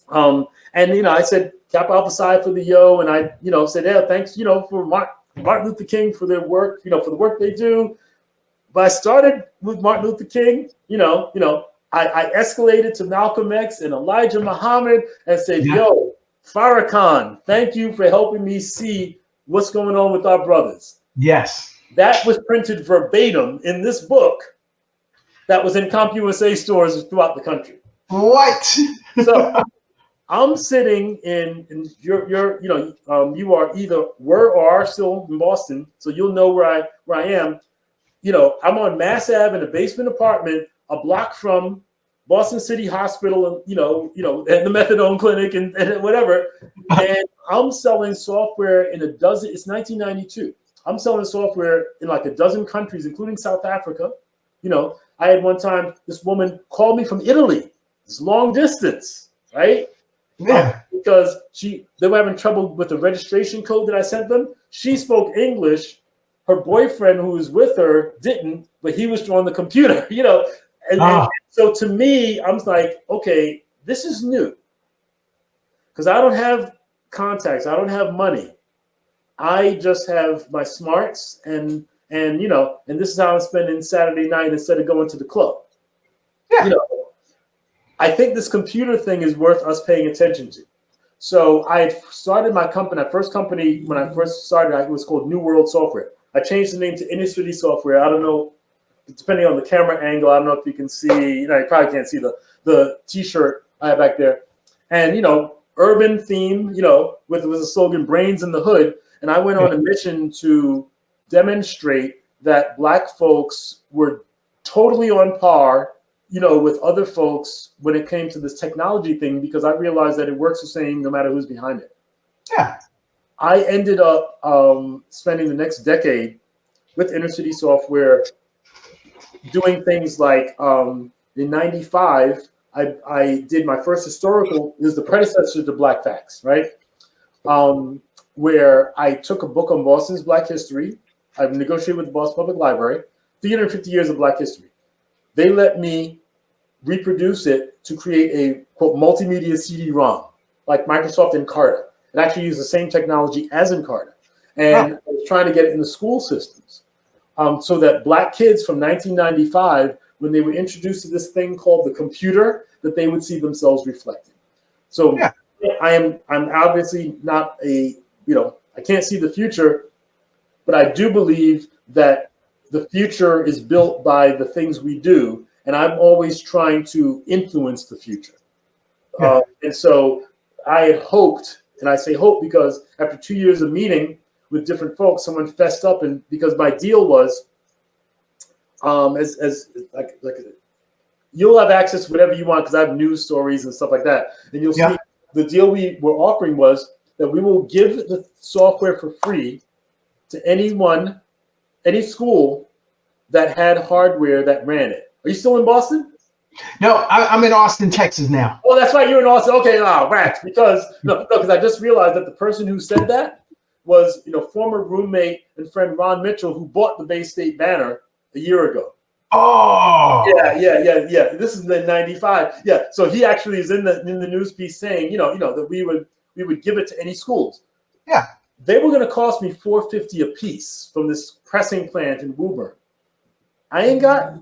And I said Kappa Alpha Psi for the yo, and I said, yeah, thanks, for Martin Luther King for their work, for the work they do. But I started with Martin Luther King, I escalated to Malcolm X and Elijah Muhammad and said, yo, Farrakhan, thank you for helping me see what's going on with our brothers. Yes. That was printed verbatim in this book that was in CompUSA stores throughout the country. What? So I'm sitting in you are either were or are still in Boston, so you'll know where I am. I'm on Mass Ave in a basement apartment, a block from Boston City Hospital, and and the methadone clinic and whatever. And I'm selling software in a dozen. It's 1992. I'm selling software in like a dozen countries, including South Africa. I had one time this woman called me from Italy. It's long distance, right? Yeah. Because they were having trouble with the registration code that I sent them. She spoke English. Her boyfriend, who was with her, didn't, but he was on the computer, And so to me, I'm like, okay, this is new. Because I don't have contacts. I don't have money. I just have my smarts and this is how I'm spending Saturday night instead of going to the club. Yeah. I think this computer thing is worth us paying attention to. So I started my company. My first company, when I first started, it was called New World Software. I changed the name to Inner City Software. I don't know, depending on the camera angle, I don't know if you can see, you probably can't see the t-shirt I have back there. And, urban theme, with a slogan, brains in the hood. And I went on a mission to demonstrate that Black folks were totally on par, with other folks when it came to this technology thing, because I realized that it works the same no matter who's behind it. Yeah. I ended up spending the next decade with Inner City Software doing things like in 95, I did my first historical, it was the predecessor to BlackFacts, right? Where I took a book on Boston's Black history. I've negotiated with the Boston Public Library, 350 years of Black history. They let me reproduce it to create a, quote, multimedia CD-ROM, like Microsoft Encarta. It actually used the same technology as Encarta. And I was trying to get it in the school systems so that Black kids from 1995, when they were introduced to this thing called the computer, that they would see themselves reflected. So I'm obviously not I can't see the future, but I do believe that the future is built by the things we do. And I'm always trying to influence the future. And so I had hoped, and I say hope because after 2 years of meeting with different folks, someone fessed up, and because my deal was, you'll have access to whatever you want because I have news stories and stuff like that. And you'll see the deal we were offering was that we will give the software for free to anyone, any school that had hardware that ran it. Are you still in Boston? No, I'm in Austin, Texas now. Oh, that's right. You're in Austin. Okay, rats. Because I just realized that the person who said that was, former roommate and friend Ron Mitchell, who bought the Bay State banner a year ago. Oh. Yeah. This is in '95. Yeah. So he actually is in the news piece saying, that we would give it to any schools. Yeah. They were going to cost me $450 a piece from this pressing plant in Woburn. I ain't got.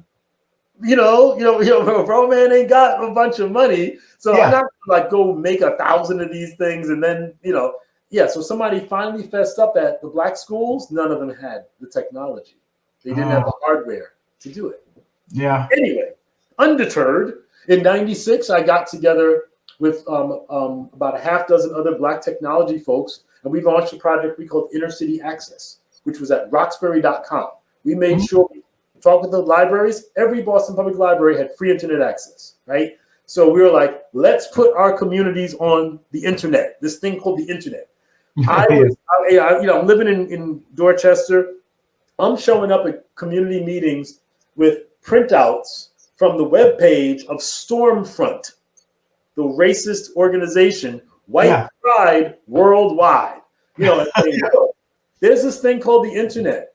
Bro, man ain't got a bunch of money, so I'm not like go make 1,000 of these things and then So somebody finally fessed up that the Black schools, none of them had the technology. They didn't have the hardware to do it. Yeah. Anyway, undeterred, in '96, I got together with about a half dozen other Black technology folks, and we launched a project we called Inner City Access, which was at Roxbury.com. We made sure we talked with the libraries. Every Boston Public Library had free internet access, right? So we were like, let's put our communities on the internet, this thing called the internet. I'm living in Dorchester. I'm showing up at community meetings with printouts from the webpage of Stormfront, the racist organization, White Pride Worldwide. There's this thing called the internet.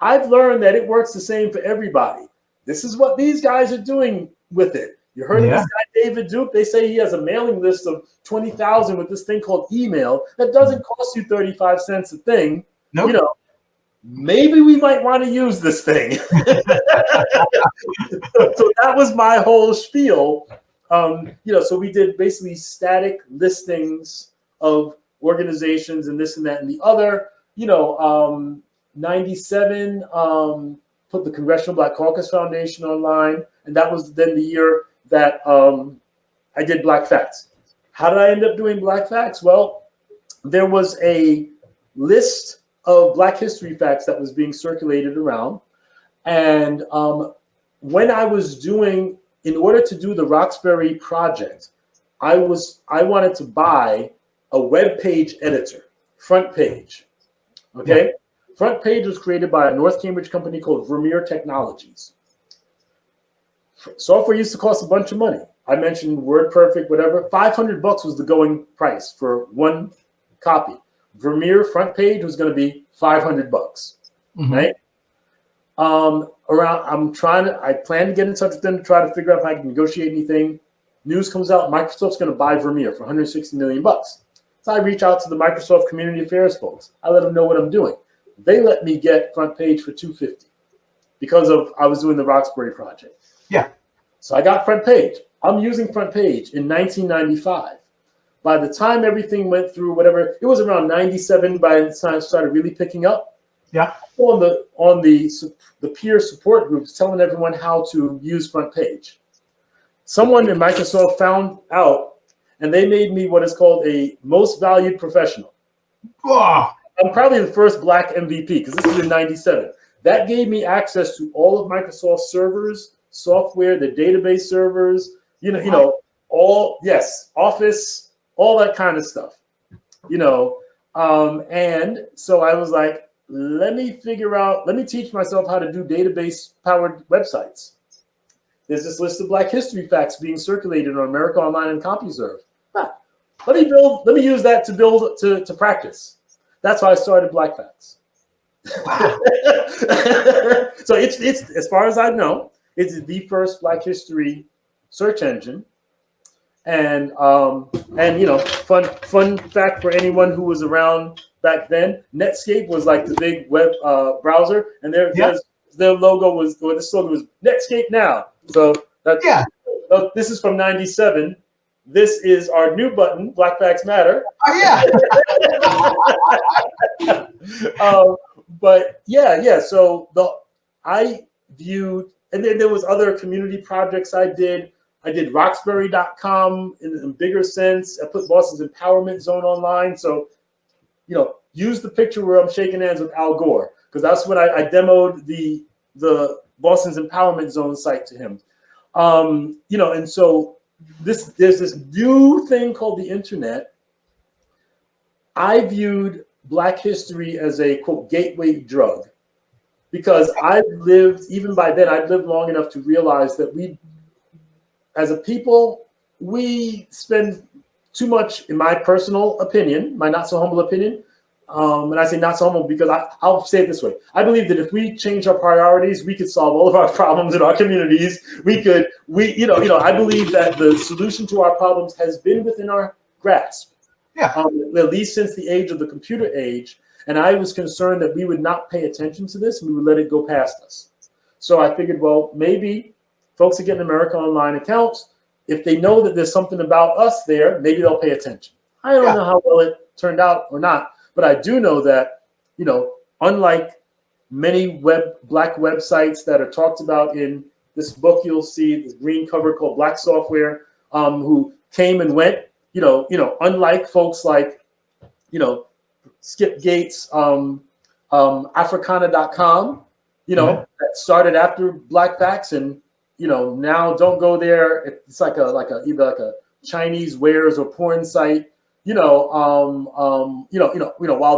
I've learned that it works the same for everybody. This is what these guys are doing with it. You heard of this guy, David Duke? They say he has a mailing list of 20,000 with this thing called email that doesn't cost you 35 cents a thing. Nope. maybe we might want to use this thing. So that was my whole spiel. So we did basically static listings of organizations and this and that and the other. 97 put the Congressional Black Caucus Foundation online, and that was then the year that I did BlackFacts. How did I end up doing BlackFacts? Well, there was a list of Black history facts that was being circulated around, and when I was doing, in order to do the Roxbury project, I wanted to buy a web page editor, Front Page. Okay, yeah. Front Page was created by a North Cambridge company called Black Technologists. Software used to cost a bunch of money. I mentioned WordPerfect, whatever. $500 was the going price for one copy. Vermeer Front Page was going to be $500, right? I plan to get in touch with them to try to figure out if I can negotiate anything. News comes out, Microsoft's going to buy Vermeer for $160 million. So I reach out to the Microsoft Community Affairs folks. I let them know what I'm doing. They let me get Front Page for $250 because I was doing the Roxbury project. Yeah. So I got Front Page. I'm using Front Page in 1995. By the time everything went through, whatever, it was around 97 by the time it started really picking up. Yeah. On the peer support groups telling everyone how to use Front Page. Someone in Microsoft found out, and they made me what is called a most valued professional. Oh. I'm probably the first Black MVP because this is in 97. That gave me access to all of Microsoft's servers, software, the database servers, Office, all that kind of stuff, and so I was like, let me teach myself how to do database-powered websites. There's this list of Black history facts being circulated on America Online and CompuServe. Let me use that to build to practice. That's how I started BlackFacts. Wow. So it's as far as I know, it's the first Black history search engine. And fun fact for anyone who was around back then, Netscape was like the big web browser, and their logo was, or the slogan was Netscape now. So this is from 97. This is our new button, BlackFacts Matter. Oh yeah. So I viewed, and then there was other community projects I did. I did Roxbury.com in a bigger sense. I put Boston's Empowerment Zone online. So, use the picture where I'm shaking hands with Al Gore, because that's when I demoed the Boston's Empowerment Zone site to him. And so there's this new thing called the internet. I viewed Black history as a, quote, gateway drug, because even by then, I'd lived long enough to realize that as a people, we spend too much, in my personal opinion, my not so humble opinion, and I say not so humble because I'll say it this way. I believe that if we change our priorities, we could solve all of our problems in our communities. I believe that the solution to our problems has been within our grasp, at least since the age of the computer age. And I was concerned that we would not pay attention to this and we would let it go past us. So I figured, well, maybe folks that get an America Online accounts, if they know that there's something about us there, maybe they'll pay attention. I don't know how well it turned out or not, but I do know that, unlike many Black websites that are talked about in this book, you'll see this green cover called Black Software, who came and went, unlike folks like, Skip Gates, Africana.com, that started after BlackFacts, and now don't go there. It's like either like a Chinese wares or porn site. While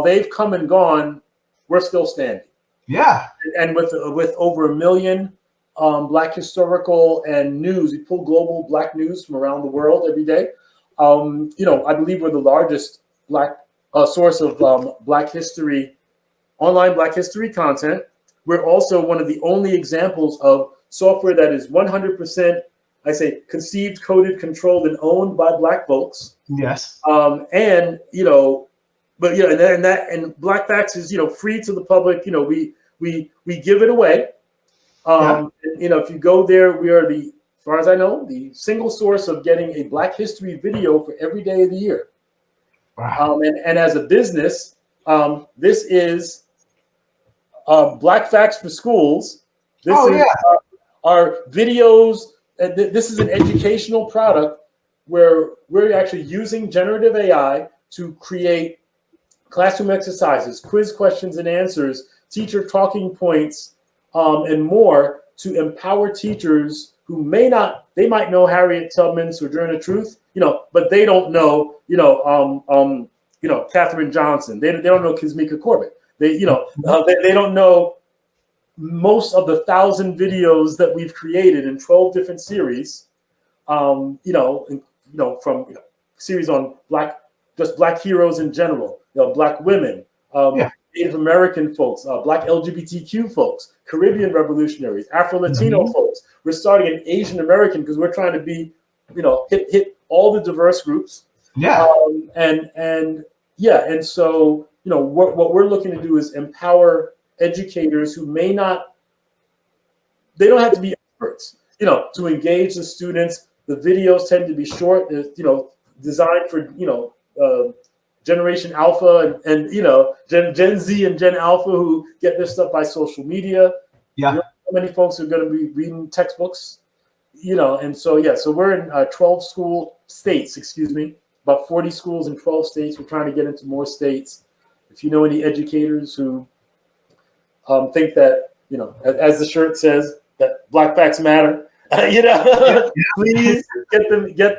they've come and gone, we're still standing. Yeah. And with over 1 million Black historical and news, we pull global Black news from around the world every day. I believe we're the largest Black source of Black history, online Black history content. We're also one of the only examples of software that is 100%, I say, conceived, coded, controlled, and owned by Black folks. Yes. And but yeah, and BlackFacts is free to the public. We give it away. If you go there, we are as far as I know, the single source of getting a Black History video for every day of the year. Wow. And as a business, this is BlackFacts for schools. This is our videos. This is an educational product where we're actually using generative AI to create classroom exercises, quiz questions and answers, teacher talking points, and more to empower teachers who might know Harriet Tubman, Sojourner Truth, but they don't know, Katherine Johnson. They don't know Kizmika Corbett. They don't know most of the 1,000 videos that we've created in 12 different series, from series on Black heroes in general, Black women, Native American folks, Black LGBTQ folks, Caribbean revolutionaries, Afro-Latino folks. We're starting an Asian American because we're trying to be, hit all the diverse groups. And so, what we're looking to do is empower educators who they don't have to be experts, to engage the students. The videos tend to be short, designed for, Generation Alpha and Gen Z and Gen Alpha who get their stuff by social media. How many folks are going to be reading textbooks, and so we're in 12 states, about 40 schools in 12 states. We're trying to get into more states. If you know any educators who think that, as the shirt says, that BlackFacts matter, please get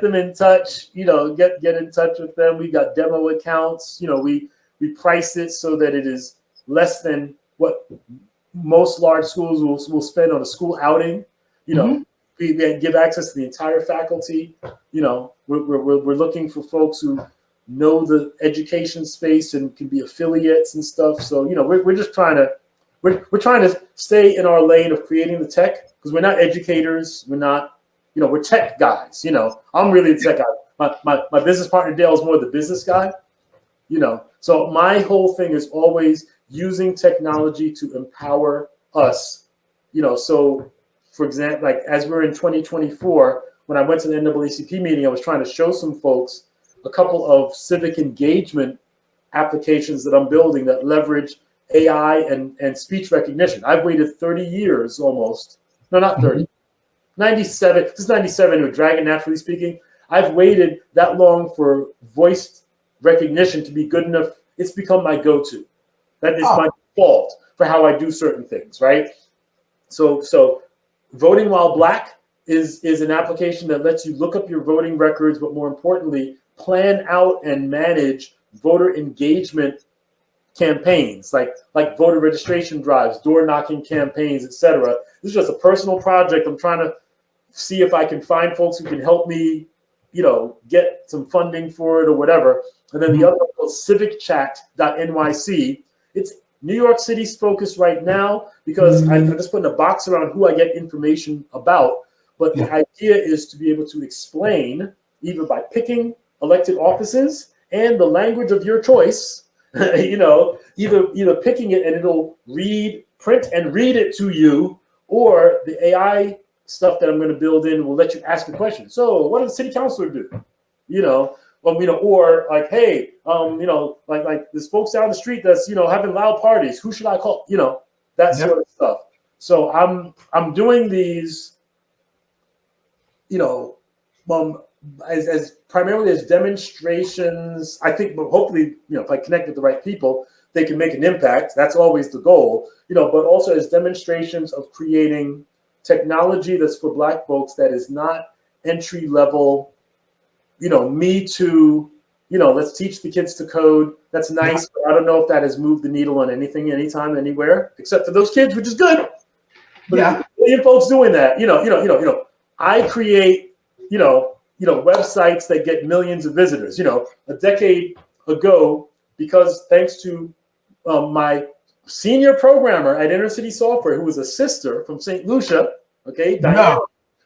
them in touch, get in touch with them. We got demo accounts, we price it so that it is less than what most large schools will spend on a school outing. We give access to the entire faculty. We're looking for folks who know the education space and can be affiliates and stuff. So, we're just trying to stay in our lane of creating the tech, because we're not educators. We're not, we're tech guys. I'm really the tech guy. My business partner Dale is more the business guy. So my whole thing is always using technology to empower us. So for example, like as we're in 2024, when I went to the NAACP meeting, I was trying to show some folks a couple of civic engagement applications that I'm building that leverage AI and speech recognition. I've waited 30 years almost. No, not 30. 97. This is 97 with Dragon, naturally speaking. I've waited that long for voice recognition to be good enough. It's become my go-to. That is my default for how I do certain things, right? So Voting While Black is an application that lets you look up your voting records, but more importantly, plan out and manage voter engagement campaigns, like voter registration drives, door knocking campaigns, etc. This is just a personal project. I'm trying to see if I can find folks who can help me, get some funding for it or whatever. And then the other one called civicchat.nyc. It's New York City's focus right now because I'm just putting a box around who I get information about. But the idea is to be able to explain, either by picking elected offices and the language of your choice, either picking it and it'll print and read it to you, or the AI stuff that I'm going to build in will let you ask a question. So what does the city councilor do? Or like, hey, like there's folks down the street that's, having loud parties. Who should I call? That sort of stuff. So I'm doing these, as primarily as demonstrations. I think, but hopefully, if I connect with the right people, they can make an impact. That's always the goal, but also as demonstrations of creating technology that's for Black folks that is not entry level, me too, let's teach the kids to code. That's nice, but I don't know if that has moved the needle on anything, anytime, anywhere, except for those kids, which is good. But if million folks doing that, I create, websites that get millions of visitors. A decade ago, because thanks to my senior programmer at Inner City Software, who was a sister from Saint Lucia, Diana,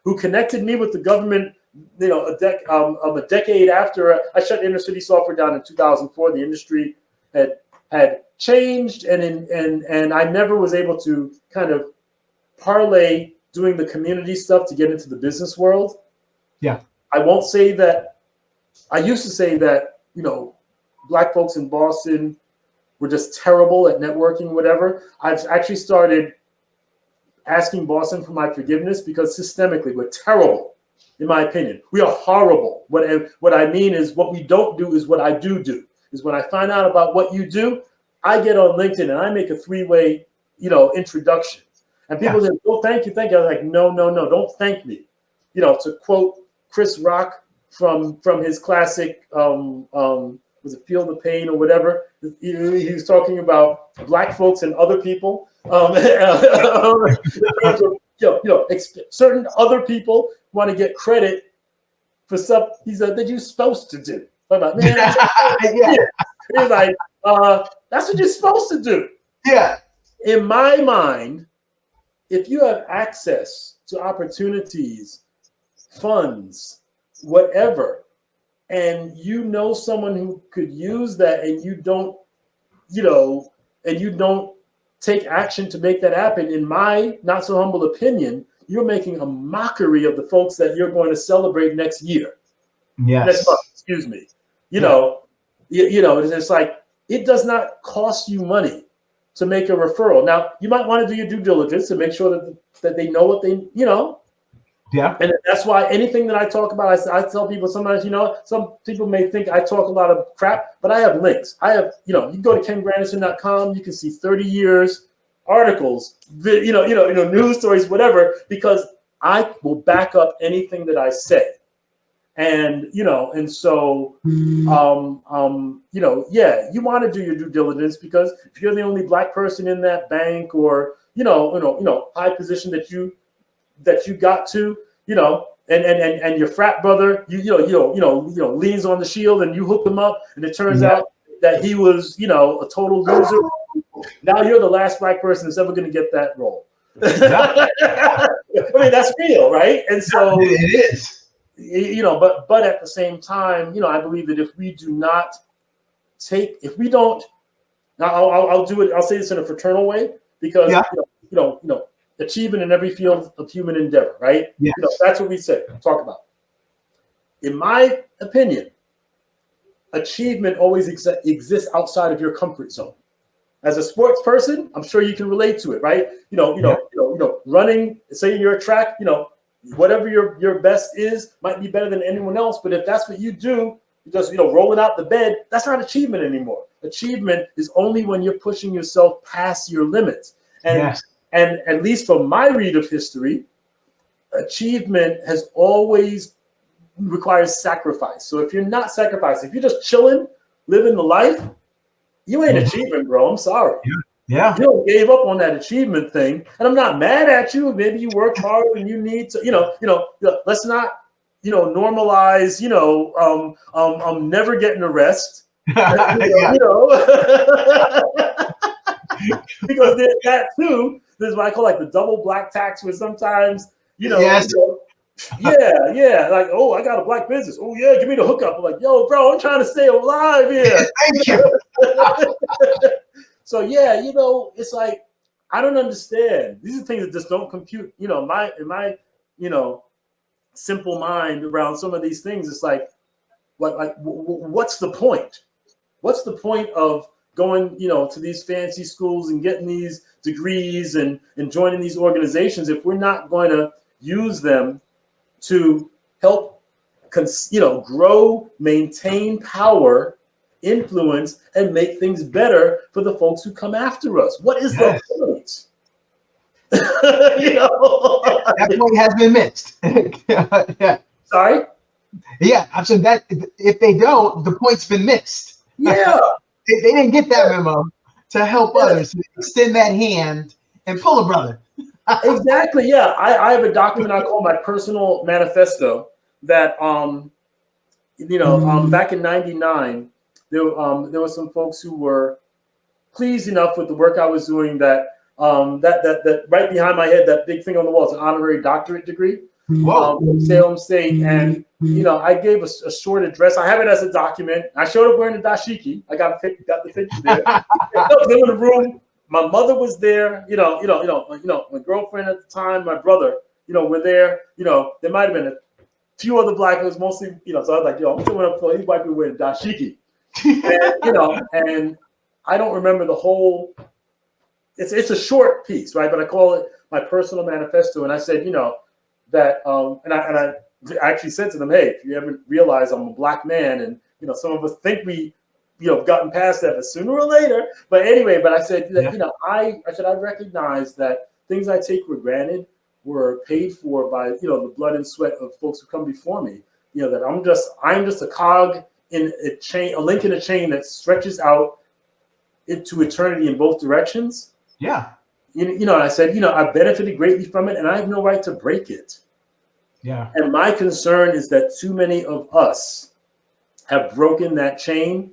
who connected me with the government, a decade after I shut Inner City Software down in 2004. The industry, had changed, and I never was able to kind of parlay doing the community stuff to get into the business world. Yeah. I won't say that. I used to say that, Black folks in Boston were just terrible at networking, whatever. I've actually started asking Boston for my forgiveness because systemically we're terrible, in my opinion. We are horrible. What I mean is what we don't do is what I do, is when I find out about what you do, I get on LinkedIn and I make a three-way, introduction. And people say, oh, thank you. I was like, no, don't thank me. To quote Chris Rock from his classic, was it Feel the Pain or whatever? He was talking about Black folks and other people. Certain other people want to get credit for stuff that you're supposed to do. I'm like, man, he's like, that's what you're supposed to do. Yeah. In my mind, if you have access to opportunities, funds, whatever, and someone who could use that, and you don't take action to make that happen, in my not so humble opinion, you're making a mockery of the folks that you're going to celebrate next year. Yes. Next month, excuse me. It's like, it does not cost you money to make a referral. Now, you might want to do your due diligence to make sure that they know what they. Yeah. And that's why anything that I talk about, I tell people sometimes, some people may think I talk a lot of crap, but I have links. I have, you can go to KenGranderson.com. You can see 30 years articles, news stories, whatever, because I will back up anything that I say. And, and so, you want to do your due diligence, because if you're the only Black person in that bank or, high position that you got to, and your frat brother, leans on the shield and you hook him up, and it turns out that he was, a total loser. Now you're the last Black person that's ever going to get that role. I mean, that's real, right? And so it is. But at the same time, I believe that if we don't, now I'll do it. I'll say this in a fraternal way, because achievement in every field of human endeavor, right? Yes. That's what we talk about. In my opinion, achievement always exists outside of your comfort zone. As a sports person, I'm sure you can relate to it, right? Running, say you're a track, whatever your best is might be better than anyone else. But if that's what you do, just rolling out the bed, that's not achievement anymore. Achievement is only when you're pushing yourself past your limits. And at least from my read of history, achievement has always requires sacrifice. So if you're not sacrificing, if you're just chilling, living the life, you ain't achieving, bro. I'm sorry. Yeah. You gave up on that achievement thing, and I'm not mad at you. Maybe you worked hard and you need to, let's not, normalize, never getting a rest. Because that too, there's what I call like the double black tax, where sometimes, like, oh, I got a Black business. Oh yeah, give me the hookup. I'm like, yo, bro, I'm trying to stay alive here. Thank you. So it's like, I don't understand. These are things that just don't compute. In my simple mind around some of these things, it's like what's the point? What's the point of going, to these fancy schools and getting these degrees and joining these organizations if we're not going to use them to help, grow, maintain power, influence, and make things better for the folks who come after us? What is the point? That point has been missed. Yeah. Sorry? Yeah, I'm saying that if they don't, the point's been missed. Yeah. They didn't get that memo to help others, to extend that hand and pull a brother. Exactly. Yeah. I have a document I call my personal manifesto that, back in '99, there were some folks who were pleased enough with the work I was doing that right behind my head, that big thing on the wall is an honorary doctorate degree. Salem State, and I gave a short address. I have it as a document. I showed up wearing a dashiki. I got the picture there. They were in the room. My mother was there. My girlfriend at the time, my brother. Were there. There might have been a few other black. It was mostly, so I was like, I'm showing up for these white people wearing dashiki, and and I don't remember the whole. It's a short piece, right? But I call it my personal manifesto, and I said, that and I actually said to them, hey, if you haven't realized I'm a black man, and some of us think we gotten past that, but sooner or later. But anyway, I said that I recognize that things I take for granted were paid for by the blood and sweat of folks who come before me. That I'm just a cog in a chain, a link in a chain that stretches out into eternity in both directions. Yeah. And I said, I benefited greatly from it, and I have no right to break it. Yeah. And my concern is that too many of us have broken that chain,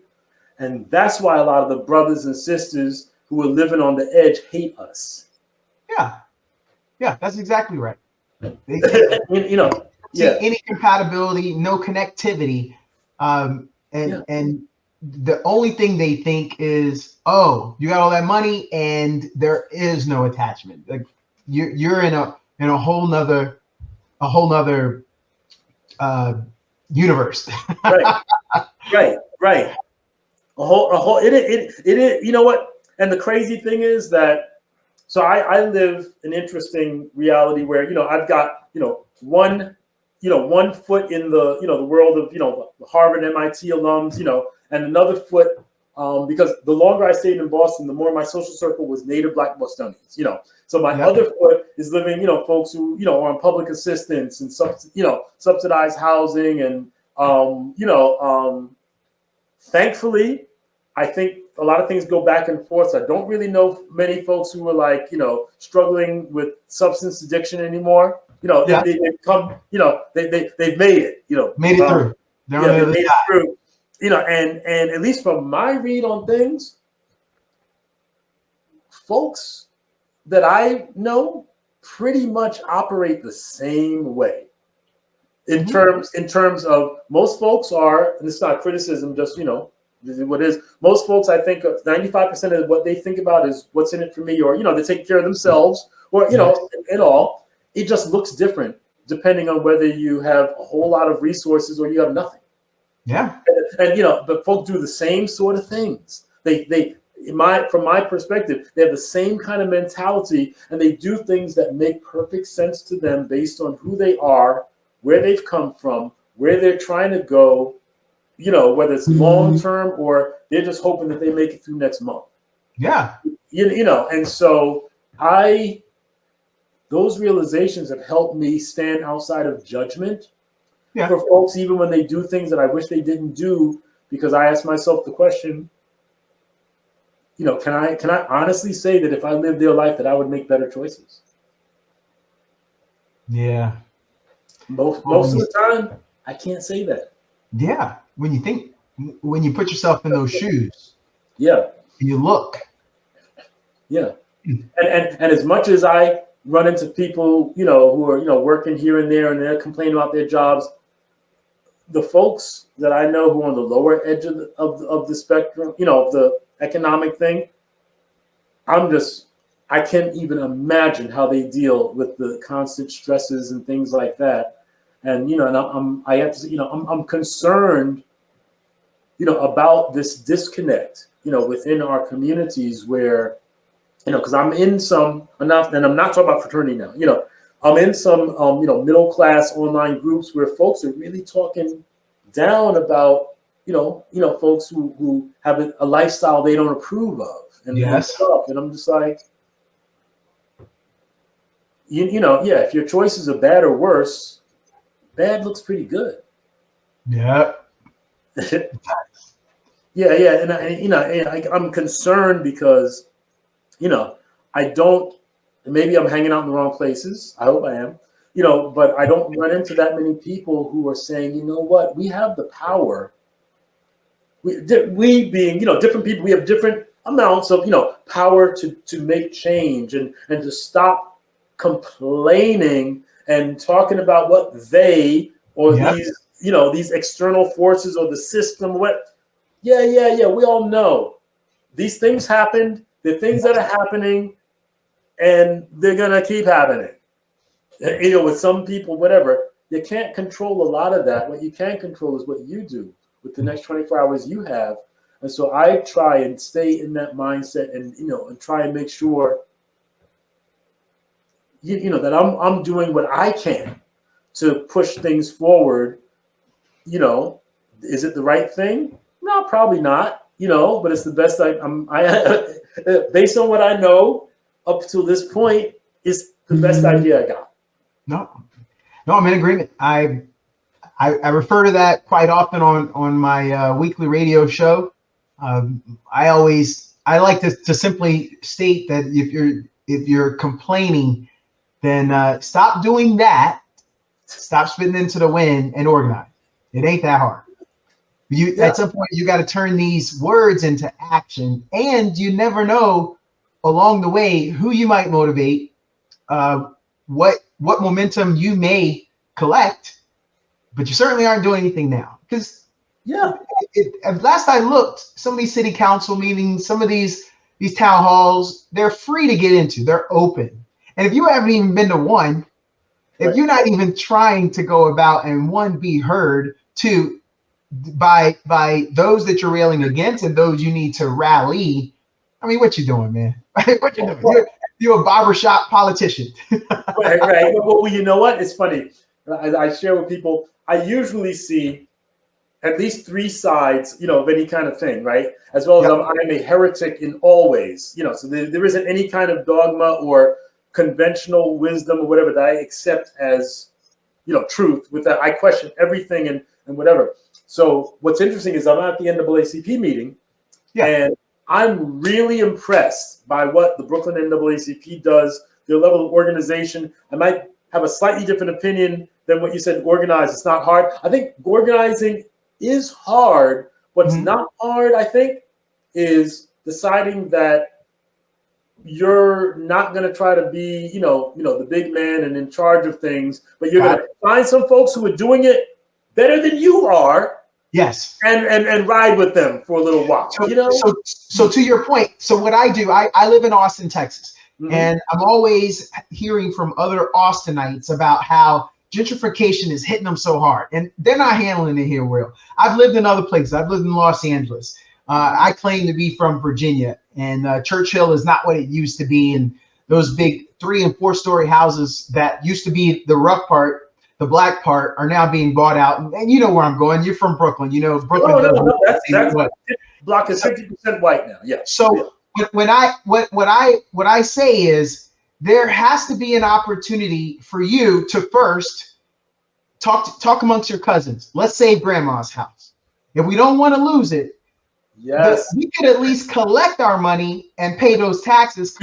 and that's why a lot of the brothers and sisters who are living on the edge hate us. Yeah, that's exactly right. They see any compatibility, no connectivity, and the only thing they think is, oh, you got all that money and there is no attachment. Like you're in a whole nother universe. Right. A whole it is. You know what? And the crazy thing is that, so I live an interesting reality where I've got one foot in the world of the Harvard, MIT alums, and another foot because the longer I stayed in Boston, the more my social circle was native Black Bostonians. So my other foot is living folks who are on public assistance and subsidized housing, and thankfully, I think a lot of things go back and forth. So I don't really know many folks who are struggling with substance addiction anymore. They've come, they've made it, made it through. They made it through, and at least from my read on things, folks that I know pretty much operate the same way. In terms of most folks are, and it's not criticism, just what is most folks, I think 95% of what they think about is what's in it for me, or they take care of themselves, or and all. It just looks different depending on whether you have a whole lot of resources or you have nothing. Yeah. And but folks do the same sort of things. From my perspective, they have the same kind of mentality, and they do things that make perfect sense to them based on who they are, where they've come from, where they're trying to go, whether it's long term or they're just hoping that they make it through next month. Yeah. And so those realizations have helped me stand outside of judgment for folks, even when they do things that I wish they didn't do, because I ask myself the question, can I honestly say that if I lived their life that I would make better choices? Yeah. Most of the time, I can't say that. Yeah. When you put yourself in those shoes. Yeah. And you look. Yeah. And as much as I run into people, who are, working here and there, and they're complaining about their jobs, the folks that I know who are on the lower edge of the spectrum, of the economic thing, I can't even imagine how they deal with the constant stresses and things like that. And, I have to say, I'm concerned, about this disconnect, within our communities where, because I'm in some enough, and I'm not talking about fraternity now, I'm in some, middle class online groups where folks are really talking down about, folks who have a lifestyle they don't approve of and stuff. And I'm just like, if your choices are bad or worse, bad looks pretty good. Yeah. And I'm concerned because, I don't, maybe I'm hanging out in the wrong places. I hope I am, but I don't run into that many people who are saying, you know what, we have the power. We being, different people, we have different amounts of, power to make change and to stop complaining and talking about what they or Yep. these external forces or the system, yeah, we all know these things happened. The things that are happening, and they're gonna keep happening. With some people, whatever, you can't control a lot of that. What you can control is what you do with the next 24 hours you have. And so I try and stay in that mindset, and and try and make sure that I'm doing what I can to push things forward. Is it the right thing? No, probably not. But it's the best I based on what I know up to this point, is the best idea I got. No, I'm in agreement. I refer to that quite often on my weekly radio show. I like to simply state that if you're complaining, then stop doing that. Stop spitting into the wind and organize. It ain't that hard. At some point you got to turn these words into action, and you never know along the way who you might motivate, what momentum you may collect, but you certainly aren't doing anything now. Because last I looked, some of these city council meetings, some of these town halls, they're free to get into. They're open. And if you haven't even been to one, if you're not even trying to go about and be heard, two, by those that you're railing against and those you need to rally, I mean, what you doing, man? What you doing? You're a barbershop politician. Right. Well, you know what? It's funny. I share with people, I usually see at least three sides, of any kind of thing, right? As well as I'm a heretic in all ways, so there isn't any kind of dogma or conventional wisdom or whatever that I accept as, truth. With that, I question everything and whatever. So what's interesting is I'm at the NAACP meeting, and I'm really impressed by what the Brooklyn NAACP does, their level of organization. I might have a slightly different opinion than what you said. Organize, it's not hard. I think organizing is hard. What's not hard, I think, is deciding that you're not going to try to be, the big man and in charge of things, but you're going to find some folks who are doing it better than you are. Yes. And ride with them for a little while. So to your point, so what I do, I live in Austin, Texas, and I'm always hearing from other Austinites about how gentrification is hitting them so hard, and they're not handling it here well. I've lived in other places. I've lived in Los Angeles. I claim to be from Virginia, and Churchill is not what it used to be. And those big 3- and 4-story houses that used to be the rough part, the black part, are now being bought out. And you know where I'm going. You're from Brooklyn. Brooklyn. No. That's block is 50% white now. Yeah. So what I say is there has to be an opportunity for you to first talk amongst your cousins. Let's save grandma's house. If we don't want to lose it, we could at least collect our money and pay those taxes.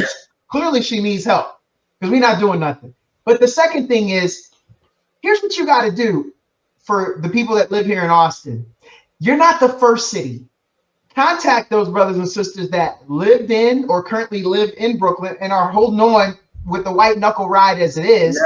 Clearly she needs help because we're not doing nothing. But the second thing is, here's what you got to do for the people that live here in Austin. You're not the first city. Contact those brothers and sisters that lived in or currently live in Brooklyn and are holding on with the white knuckle ride as it is,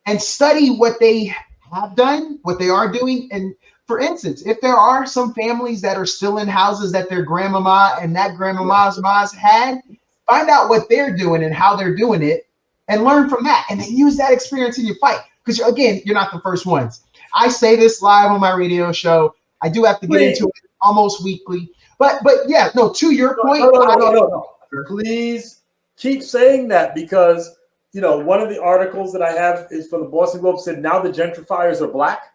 and study what they have done, what they are doing. And for instance, if there are some families that are still in houses that their grandmama and that grandmama's mas had, find out what they're doing and how they're doing it and learn from that. And then use that experience in your fight. Because again, you're not the first ones. I say this live on my radio show. I do have to get into it almost weekly. But yeah, no, to your point. No. Please keep saying that, because, one of the articles that I have is from the Boston Globe said now the gentrifiers are black,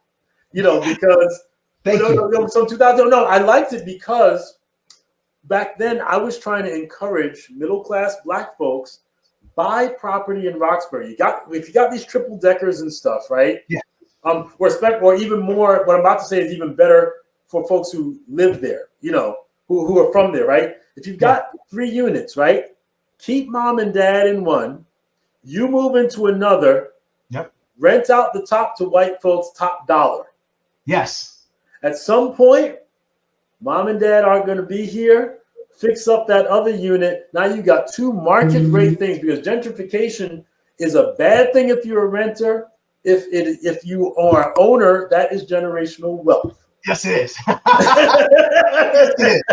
because so 2000, no, I liked it because back then I was trying to encourage middle-class black folks, buy property in Roxbury. If you got these triple deckers and stuff, right? Yeah. Or even more, what I'm about to say is even better for folks who live there, who are from there, right? If you've got 3 units, right? Keep mom and dad in one. You move into another. Yep. Rent out the top to white folks, top dollar. Yes. At some point, mom and dad aren't going to be here. Fix up that other unit. Now you got 2 market rate things, because gentrification is a bad thing if you're a renter, if you are an owner, that is generational wealth. Yes, it is. Yes, it is.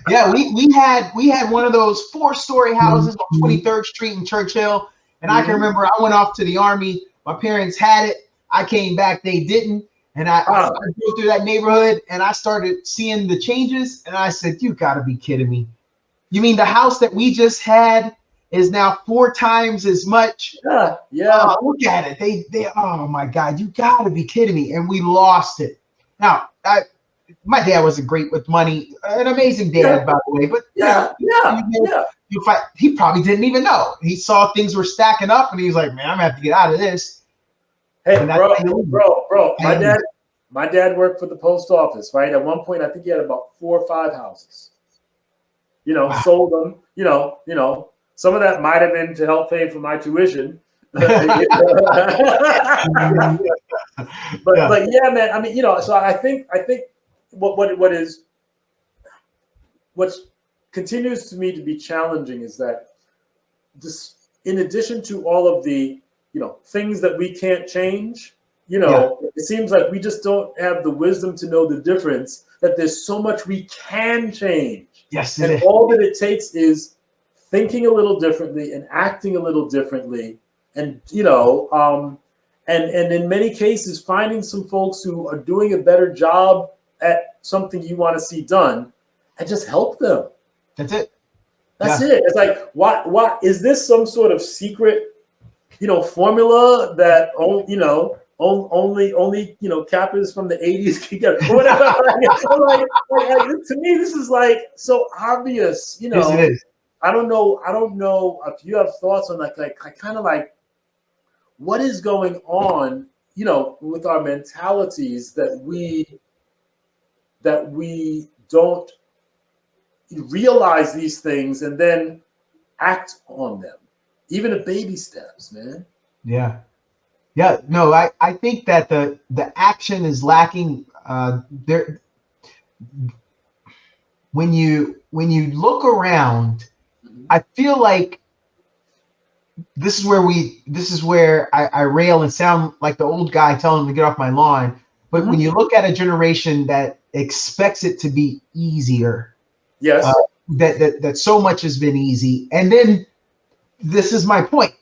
Yeah. We had one of those 4-story houses on 23rd Street in Churchill, and I can remember I went off to the Army. My parents had it. I came back, they didn't, and I drove through that neighborhood, and I started seeing the changes, and I said, "You got to be kidding me! You mean the house that we just had is now 4 times as much?" Yeah. Look at it. They. Oh my God! You got to be kidding me! And we lost it. Now, my dad wasn't great with money. An amazing dad, by the way. But he probably didn't even know. He saw things were stacking up, and he was like, "Man, I'm gonna have to get out of this." Hey, bro. My dad worked for the post office, right? At one point, I think he had about 4 or 5 houses. Sold them. Some of that might have been to help pay for my tuition. But yeah, man. I mean, so I think what continues to me to be challenging is that this, in addition to all of the things that we can't change, it seems like we just don't have the wisdom to know the difference, that there's so much we can change. Yes, and all that it takes is thinking a little differently and acting a little differently, and and in many cases finding some folks who are doing a better job at something you want to see done, and just help them. That's it. That's it. It's like, why is this some sort of secret formula that only cappers from the 80s can get, or whatever? Like, to me, this is like so obvious. Yes, it is. I don't know if you have thoughts on like kind of like what is going on, with our mentalities that we don't realize these things and then act on them, even at baby steps, man. Yeah. No, I think that the action is lacking there. When you look around, I feel like this is where I rail and sound like the old guy telling him to get off my lawn. But when you look at a generation that expects it to be easier, yes, that so much has been easy, and then this is my point.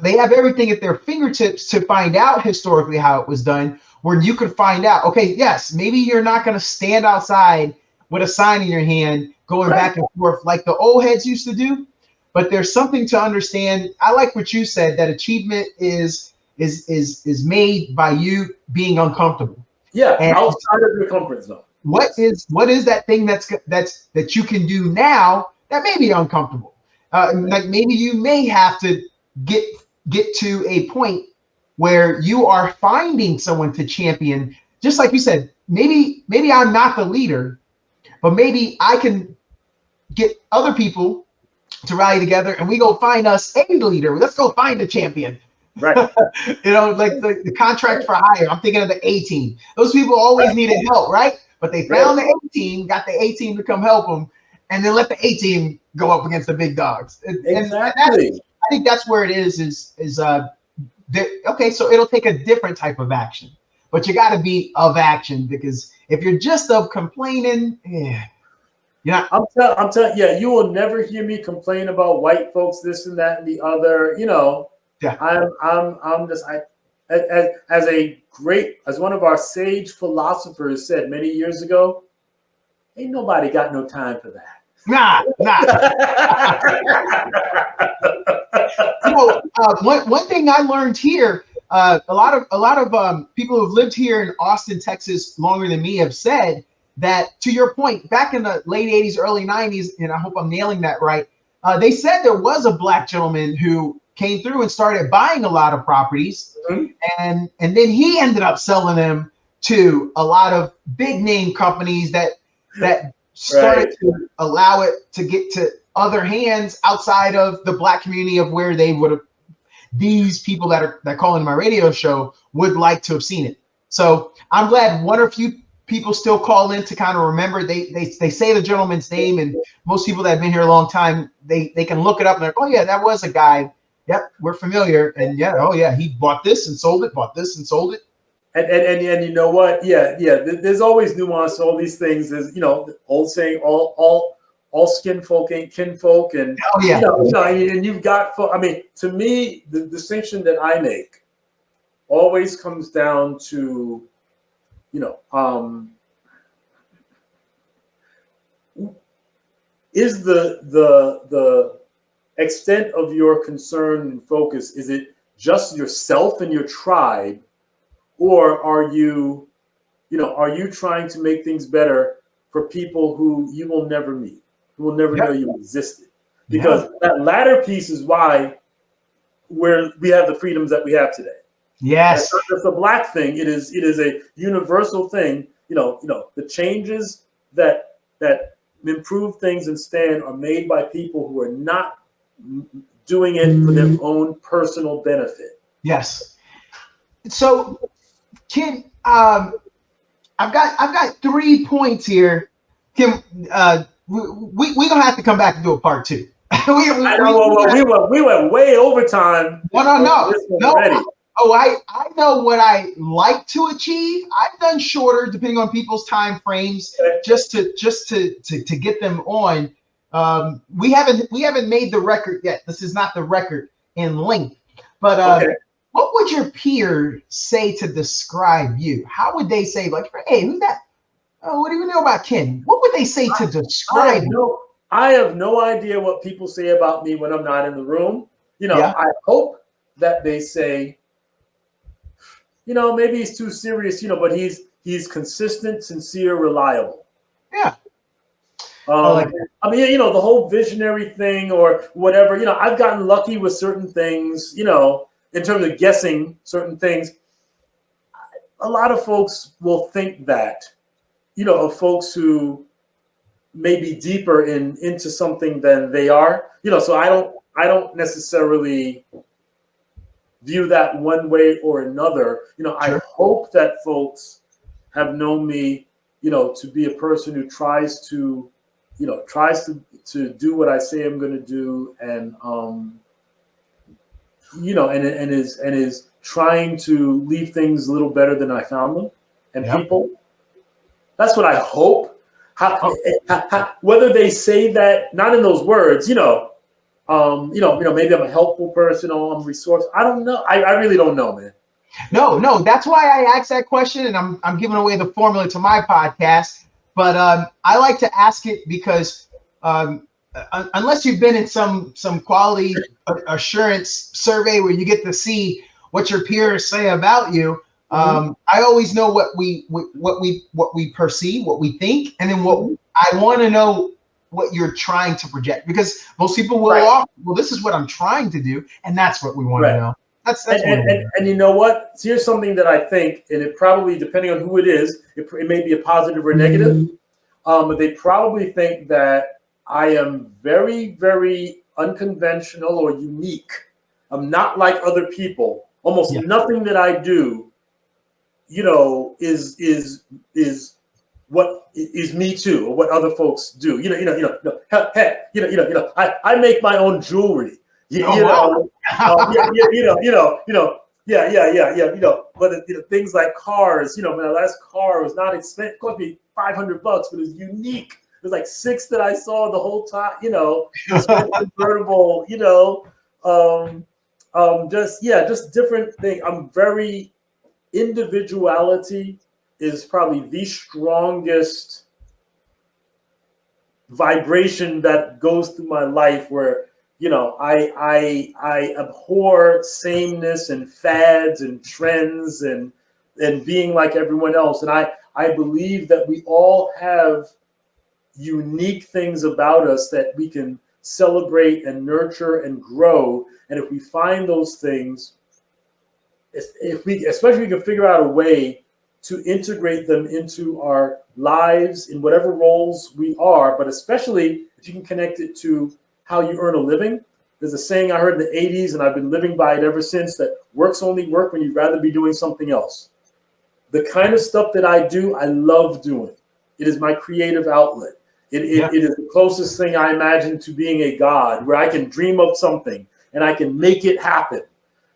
They have everything at their fingertips to find out historically how it was done, where you could find out, okay, yes, maybe you're not going to stand outside with a sign in your hand going back and forth like the old heads used to do, but there's something to understand. I like what you said, that achievement is made by you being uncomfortable. Yeah, and outside of your comfort zone. What is that thing that you can do now that may be uncomfortable? Like maybe you may have to get to a point where you are finding someone to champion. Just like you said, maybe I'm not the leader, but maybe I can get other people to rally together and we go find us a leader. Let's go find a champion. Right. Like the contract for hire. I'm thinking of the A team. Those people always needed help, right? But they found the A team, got the A team to come help them, and then let the A team go up against the big dogs. Exactly. And I think that's where it is okay, so it'll take a different type of action, but you got to be of action, because if you're just of complaining, I'm telling you will never hear me complain about white folks, this and that and the other. I'm just as one of our sage philosophers said many years ago, ain't nobody got no time for that. Nah. One thing I learned here, a lot of people who've lived here in Austin, Texas, longer than me have said that, to your point, back in the late 80s, early 90s, and I hope I'm nailing that right, they said there was a black gentleman who came through and started buying a lot of properties, and then he ended up selling them to a lot of big name companies that started to allow it to get to other hands outside of the black community of where they would have, these people that call in my radio show would like to have seen it. So I'm glad one or few people still call in to kind of remember. They say the gentleman's name, and most people that have been here a long time, they can look it up and they're like, oh yeah, that was a guy Yep, we're familiar. And yeah, oh yeah, he bought this and sold it, bought this and sold it. And you know what? Yeah. There's always nuance to all these things. There's, the old saying, all skin folk ain't kinfolk, and Oh yeah. And you've got. I mean, to me, the distinction that I make always comes down to, is the extent of your concern and focus, is it just yourself and your tribe, or are you trying to make things better for people who you will never meet, who will never know you existed? Because that latter piece is why we have the freedoms that we have today. Yes, it's not just a Black thing. It is a universal thing. The changes that improve things and stand are made by people who are not doing it for their own personal benefit. Yes. So, Ken, I've got 3 points here. Kim, we gonna have to come back and do a part 2. we went way overtime. No. Oh, I know what I like to achieve. I've done shorter, depending on people's time frames, just to get them on. We haven't made the record yet. This is not the record in length. But what would your peers say to describe you? How would they say, like, hey, who's that? Oh, what do you know about Ken? What would they say to describe you? I have no idea what people say about me when I'm not in the room. I hope that they say, maybe he's too serious, but he's consistent, sincere, reliable. Yeah. I mean, the whole visionary thing or whatever, I've gotten lucky with certain things, in terms of guessing certain things. A lot of folks will think that, of folks who may be deeper into something than they are, so I don't necessarily view that one way or another. Sure. I hope that folks have known me, to be a person who tries to do what I say I'm going to do, and and is trying to leave things a little better than I found them, and people. That's what I hope. Whether they say that, not in those words, maybe I'm a helpful person or I'm resourceful. I don't know. I really don't know, man. No. That's why I asked that question, and I'm giving away the formula to my podcast. But I like to ask it because unless you've been in some quality assurance survey where you get to see what your peers say about you, I always know what we perceive, what we think, and then what I want to know what you're trying to project, because most people will offer, well, this is what I'm trying to do, and that's what we want to know. That's and you know what? Here's something that I think, and it probably, depending on who it is, it may be a positive or negative, but they probably think that I am very, very unconventional or unique. I'm not like other people. Almost nothing that I do, is what is me too, or what other folks do. I make my own jewelry. But things like cars. My last car was not expensive. It cost me $500, but it was unique. There's like 6 that I saw the whole time. Convertible. Just different thing. I'm very. Individuality is probably the strongest vibration that goes through my life, where I abhor sameness and fads and trends and being like everyone else. And I believe that we all have unique things about us that we can celebrate and nurture and grow. And if we find those things, especially we can figure out a way to integrate them into our lives in whatever roles we are, but especially if you can connect it to how you earn a living. There's a saying I heard in the 80s, and I've been living by it ever since, that work's only work when you'd rather be doing something else. The kind of stuff that I do, I love doing. It is my creative outlet. It is the closest thing I imagine to being a god, where I can dream up something and I can make it happen.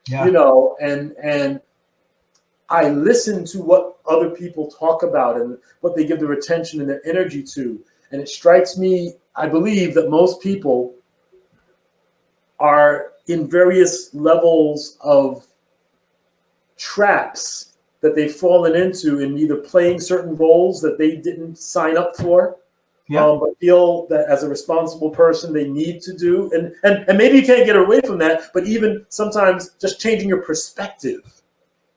Yeah. You know, and I listen to what other people talk about and what they give their attention and their energy to. And it strikes me, I believe that most people are in various levels of traps that they've fallen into in either playing certain roles that they didn't sign up for, but feel that as a responsible person they need to do. And maybe you can't get away from that, but even sometimes just changing your perspective.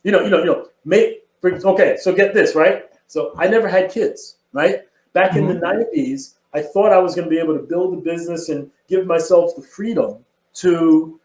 Okay, so get this, right? So I never had kids, right? Back in the 90s, I thought I was going to be able to build a business and give myself the freedom to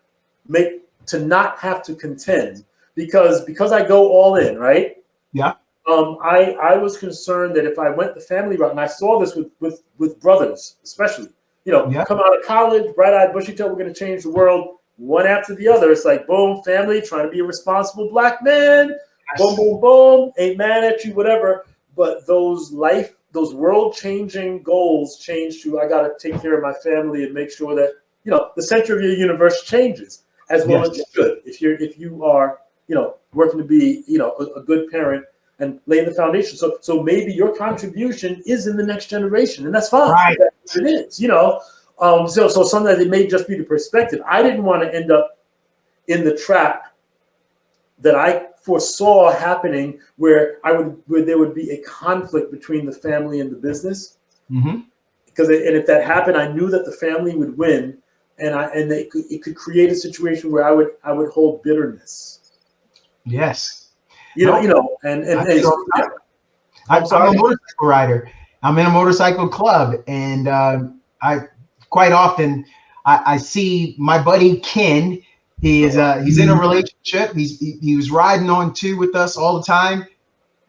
not have to contend because I go all in, right? Yeah. I was concerned that if I went the family route, and I saw this with brothers, especially, come out of college, bright-eyed, bushy-tailed, we're going to change the world. One after the other, it's like boom, family, trying to be a responsible black man, boom, boom, boom, ain't mad at you, whatever. But those world-changing goals change to I got to take care of my family and make sure that the center of your universe changes as well as it should. If you are working to be a good parent and laying the foundation. So maybe your contribution is in the next generation, and that's fine. Right. It is, So sometimes it may just be the perspective. I didn't want to end up in the trap that I foresaw happening, where there would be a conflict between the family and the business. Mm-hmm. Because if that happened, I knew that the family would win, and it could create a situation where I would hold bitterness. Yes. I'm a motorcycle rider. I'm in a motorcycle club, and I quite often I see my buddy Ken. He's in a relationship. He was riding on two with us all the time,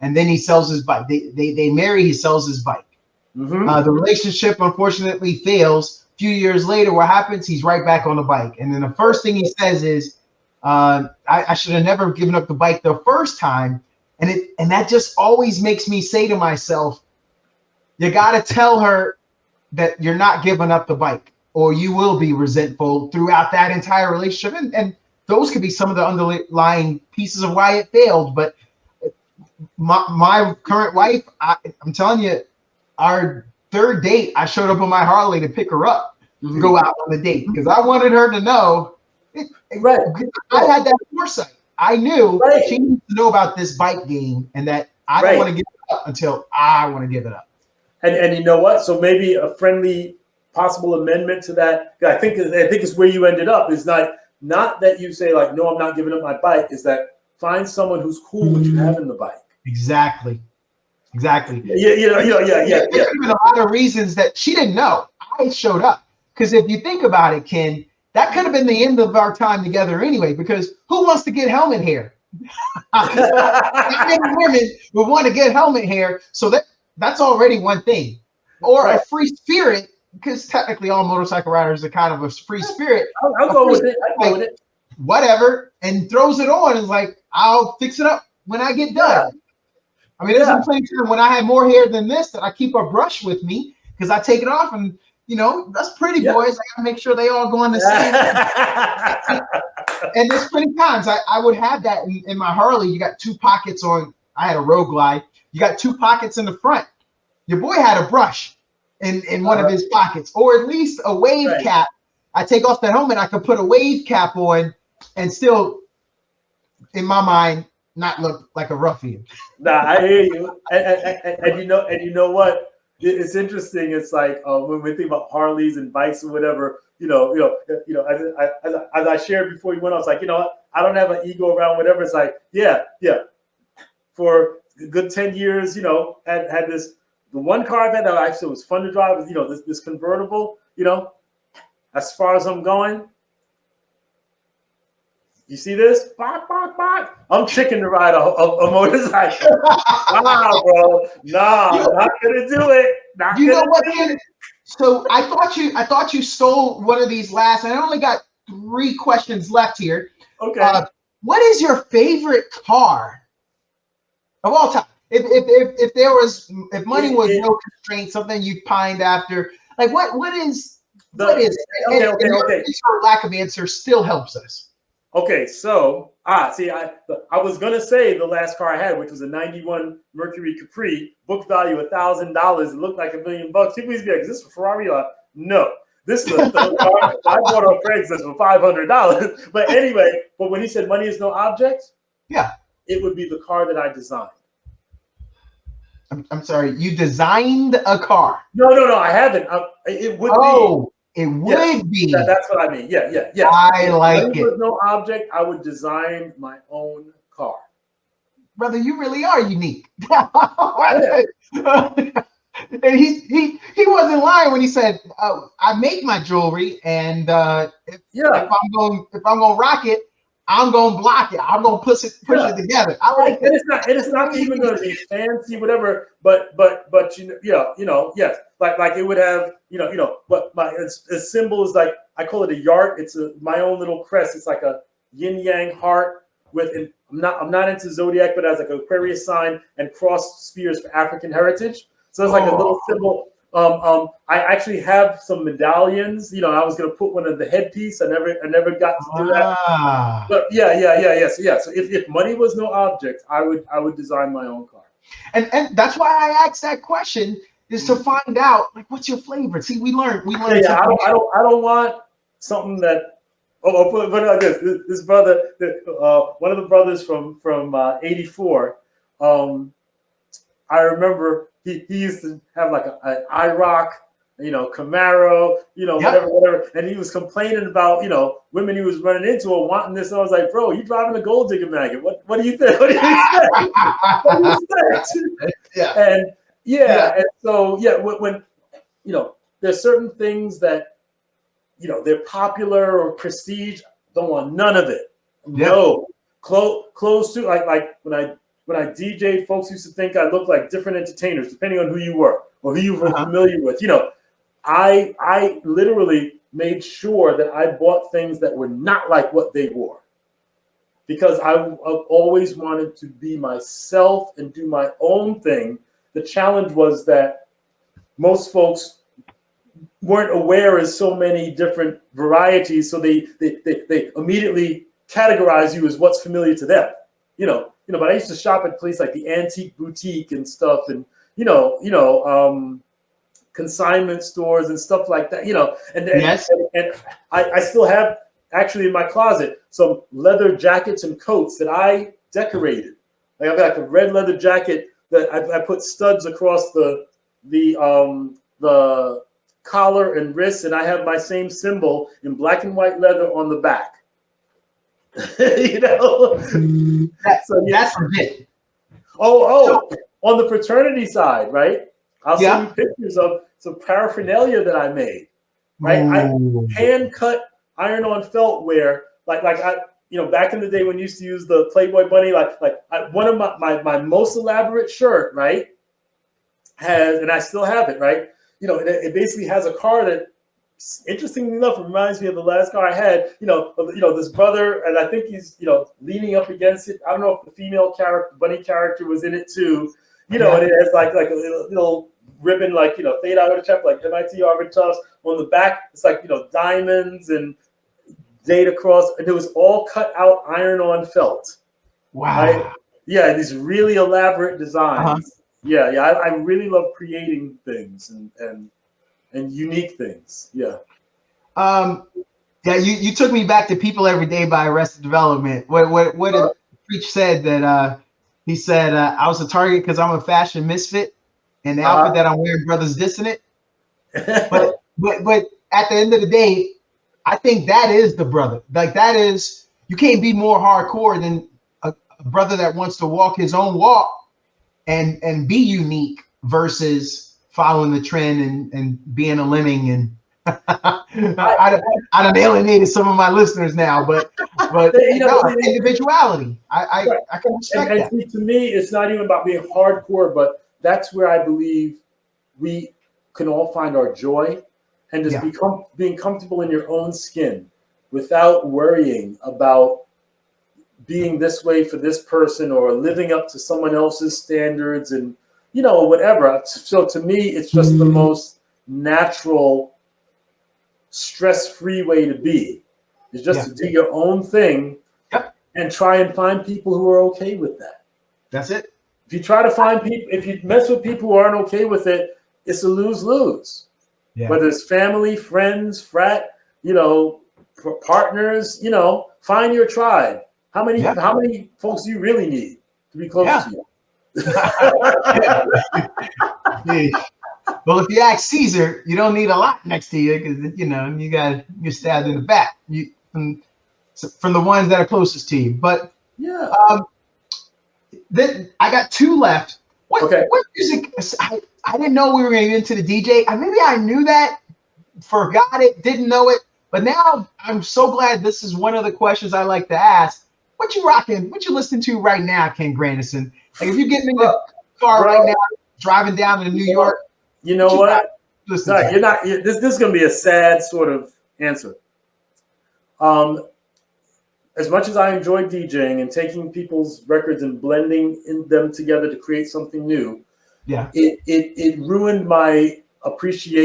and then he sells his bike. They marry. He sells his bike. Mm-hmm. The relationship unfortunately fails. A few years later, what happens? He's right back on the bike, and then the first thing he says is, "I should have never given up the bike the first time." And that just always makes me say to myself, you got to tell her that you're not giving up the bike, or you will be resentful throughout that entire relationship. And those could be some of the underlying pieces of why it failed. But my current wife, I'm telling you, our third date, I showed up on my Harley to pick her up to go out on the date because I wanted her to know. Right. I had that foresight. I knew she needs to know about this bike game and that I don't want to give it up until I want to give it up. And you know what? So maybe a friendly possible amendment to that. I think it's where you ended up. Is not that you say like, no, I'm not giving up my bike. Is that find someone who's cool with you having the bike. Exactly. Yeah. There's been a lot of reasons that she didn't know. I showed up because if you think about it, Ken, that could have been the end of our time together anyway, because who wants to get helmet hair? Women would want to get helmet hair, so that's already one thing. Or a free spirit, because technically all motorcycle riders are kind of a free spirit. I'll go with it. Whatever, and throws it on and is like, I'll fix it up when I get done. I mean, there's been plenty of time when I had more hair than this that I keep a brush with me because I take it off and that's pretty boys. I gotta make sure they all go on the same. And there's plenty of times I would have that in my Harley. You got two pockets on. I had a Road Glide. You got two pockets in the front. Your boy had a brush in one of his pockets, or at least a wave cap. I take off the helmet. I could put a wave cap on and still, in my mind, not look like a ruffian. Nah, I hear you. And you know what? It's interesting. It's like when we think about Harleys and bikes or whatever, as I shared before you went, I was like, I don't have an ego around whatever. It's like, yeah. For a good 10 years, had this, the one car I've had that I said was fun to drive was, this convertible, as far as I'm going. You see this? Bop, bop, bop. I'm chicken to ride a motorcycle. Wow, bro. Nah, not gonna do it. You know what, man? So I thought you stole one of these last, and I only got 3 questions left here. Okay. What is your favorite car of all time? If money was no constraint, something you pined after, like what is What is it? Okay. Your answer or lack of answer still helps us. Okay, so see, I was gonna say the last car I had, which was a '91 Mercury Capri, book value $1,000. It looked like $1 million. People used to be like, "Is this a Ferrari?" No, this is the car I bought on Craigslist for $500. But anyway, but when he said money is no object, yeah, it would be the car that I designed. I'm sorry, you designed a car. No, I haven't. It would be. It would be. That's what I mean. Yeah. I like it. If money was no object, I would design my own car. Brother, you really are unique. And he wasn't lying when he said, "I make my jewelry, and if I'm gonna rock it, I'm gonna block it. I'm gonna push it together." I like it. And it's not even gonna be fancy, whatever. But yes, like it would have But my its symbol is like, I call it a yart. It's my own little crest. It's like a yin yang heart with I'm not into zodiac, but it has like an Aquarius sign and cross spears for African heritage. So it's like a little symbol. I actually have some medallions. I was gonna put one in the headpiece. I never got to do that. But yes. So if money was no object, I would design my own car. And that's why I asked that question, is to find out, like, what's your flavor. See, we learned. Yeah, I don't want something that. Put it like this. This brother, one of the brothers from '84. I remember he used to have like an IROC, Camaro, whatever. And he was complaining about, women he was running into or wanting this. And I was like, bro, you driving a gold digger maggot. What do you think? What do you expect? And so, when there's certain things that, they're popular or prestige, don't want none of it. Yeah. No. Close to, like when I DJ, folks used to think I looked like different entertainers, depending on who you were or who you were familiar with. I literally made sure that I bought things that were not like what they wore, because I've always wanted to be myself and do my own thing. The challenge was that most folks weren't aware of so many different varieties, so they immediately categorize you as what's familiar to them. But I used to shop at places like the Antique Boutique and stuff, and consignment stores and stuff like that. And I still have, actually, in my closet, some leather jackets and coats that I decorated. Like, I've got a red leather jacket that I put studs across the collar and wrists, and I have my same symbol in black and white leather on the back. That's legit. On the fraternity side, right? I'll send you pictures of some paraphernalia that I made. Right, I hand cut iron-on felt wear, like I, back in the day when you used to use the Playboy bunny, one of my most elaborate shirt, right, has, and I still have it, right. It basically has a car that, interestingly enough, reminds me of the last car I had. This brother, and I think he's leaning up against it. I don't know if the female character, bunny character, was in it too. And it has like a little ribbon, like Theta Auto Chap, like MIT Harvard Tufts. On the back, it's like diamonds and data cross, and it was all cut out iron-on felt. Wow. Right? Yeah, these really elaborate designs. I really love creating things and unique things. Yeah. You took me back to People Every Day by Arrested Development. What did Preach said that he said, I was a target because I'm a fashion misfit, and the outfit that I'm wearing, brothers dissing it. But at the end of the day, I think that is the brother. Like, that is, you can't be more hardcore than a brother that wants to walk his own walk and be unique versus following the trend and being a lemming. And I done alienated some of my listeners now, but individuality. I can respect that. And to me, it's not even about being hardcore, but that's where I believe we can all find our joy, and just being comfortable in your own skin without worrying about being this way for this person or living up to someone else's standards and whatever. So to me, it's just the most natural stress-free way to be. Is just to do your own thing and try and find people who are okay with that. That's it. If you try to find people, if you mess with people who aren't okay with it, it's a lose-lose. Yeah. Whether it's family, friends, frat, partners, find your tribe. How many folks do you really need to be close to you? Well, if you ask Caesar, you don't need a lot next to you because you're stabbed in the back from the ones that are closest to you. But then I got two left. What music? I didn't know we were going to get into the DJ. Maybe I knew that, forgot it, didn't know it. But now I'm so glad this is one of the questions I like to ask. What you rocking? What you listening to right now, Ken Granderson? Like if you're getting in the car right now, driving down to New York. You know what? Sorry, you're not. This is going to be a sad sort of answer. As much as I enjoy DJing and taking people's records and blending them together to create something new, it ruined my ability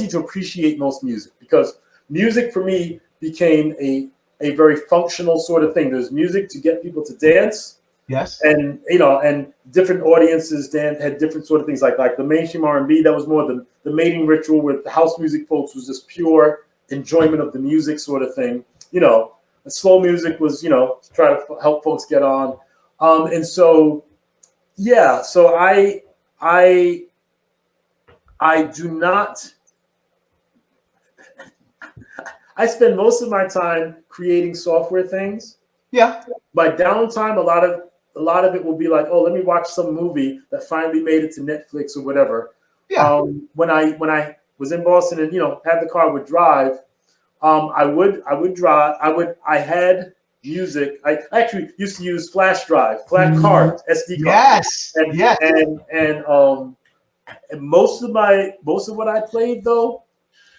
to appreciate most music, because music for me became a very functional sort of thing. There's music to get people to dance. Yes. And and different audiences had different sort of things, like the mainstream R&B, that was more the mating ritual, where the house music folks was just pure enjoyment of the music sort of thing. The slow music was, to try to help folks get on. And so, so I do not, I spend most of my time creating software things. Yeah. My downtime, a lot of it will be like, oh, let me watch some movie that finally made it to Netflix or whatever. Yeah. When I was in Boston and had the car, would drive, I would drive. I had music. I actually used to use flash drive, flat card, SD card. Yes. And most of what I played though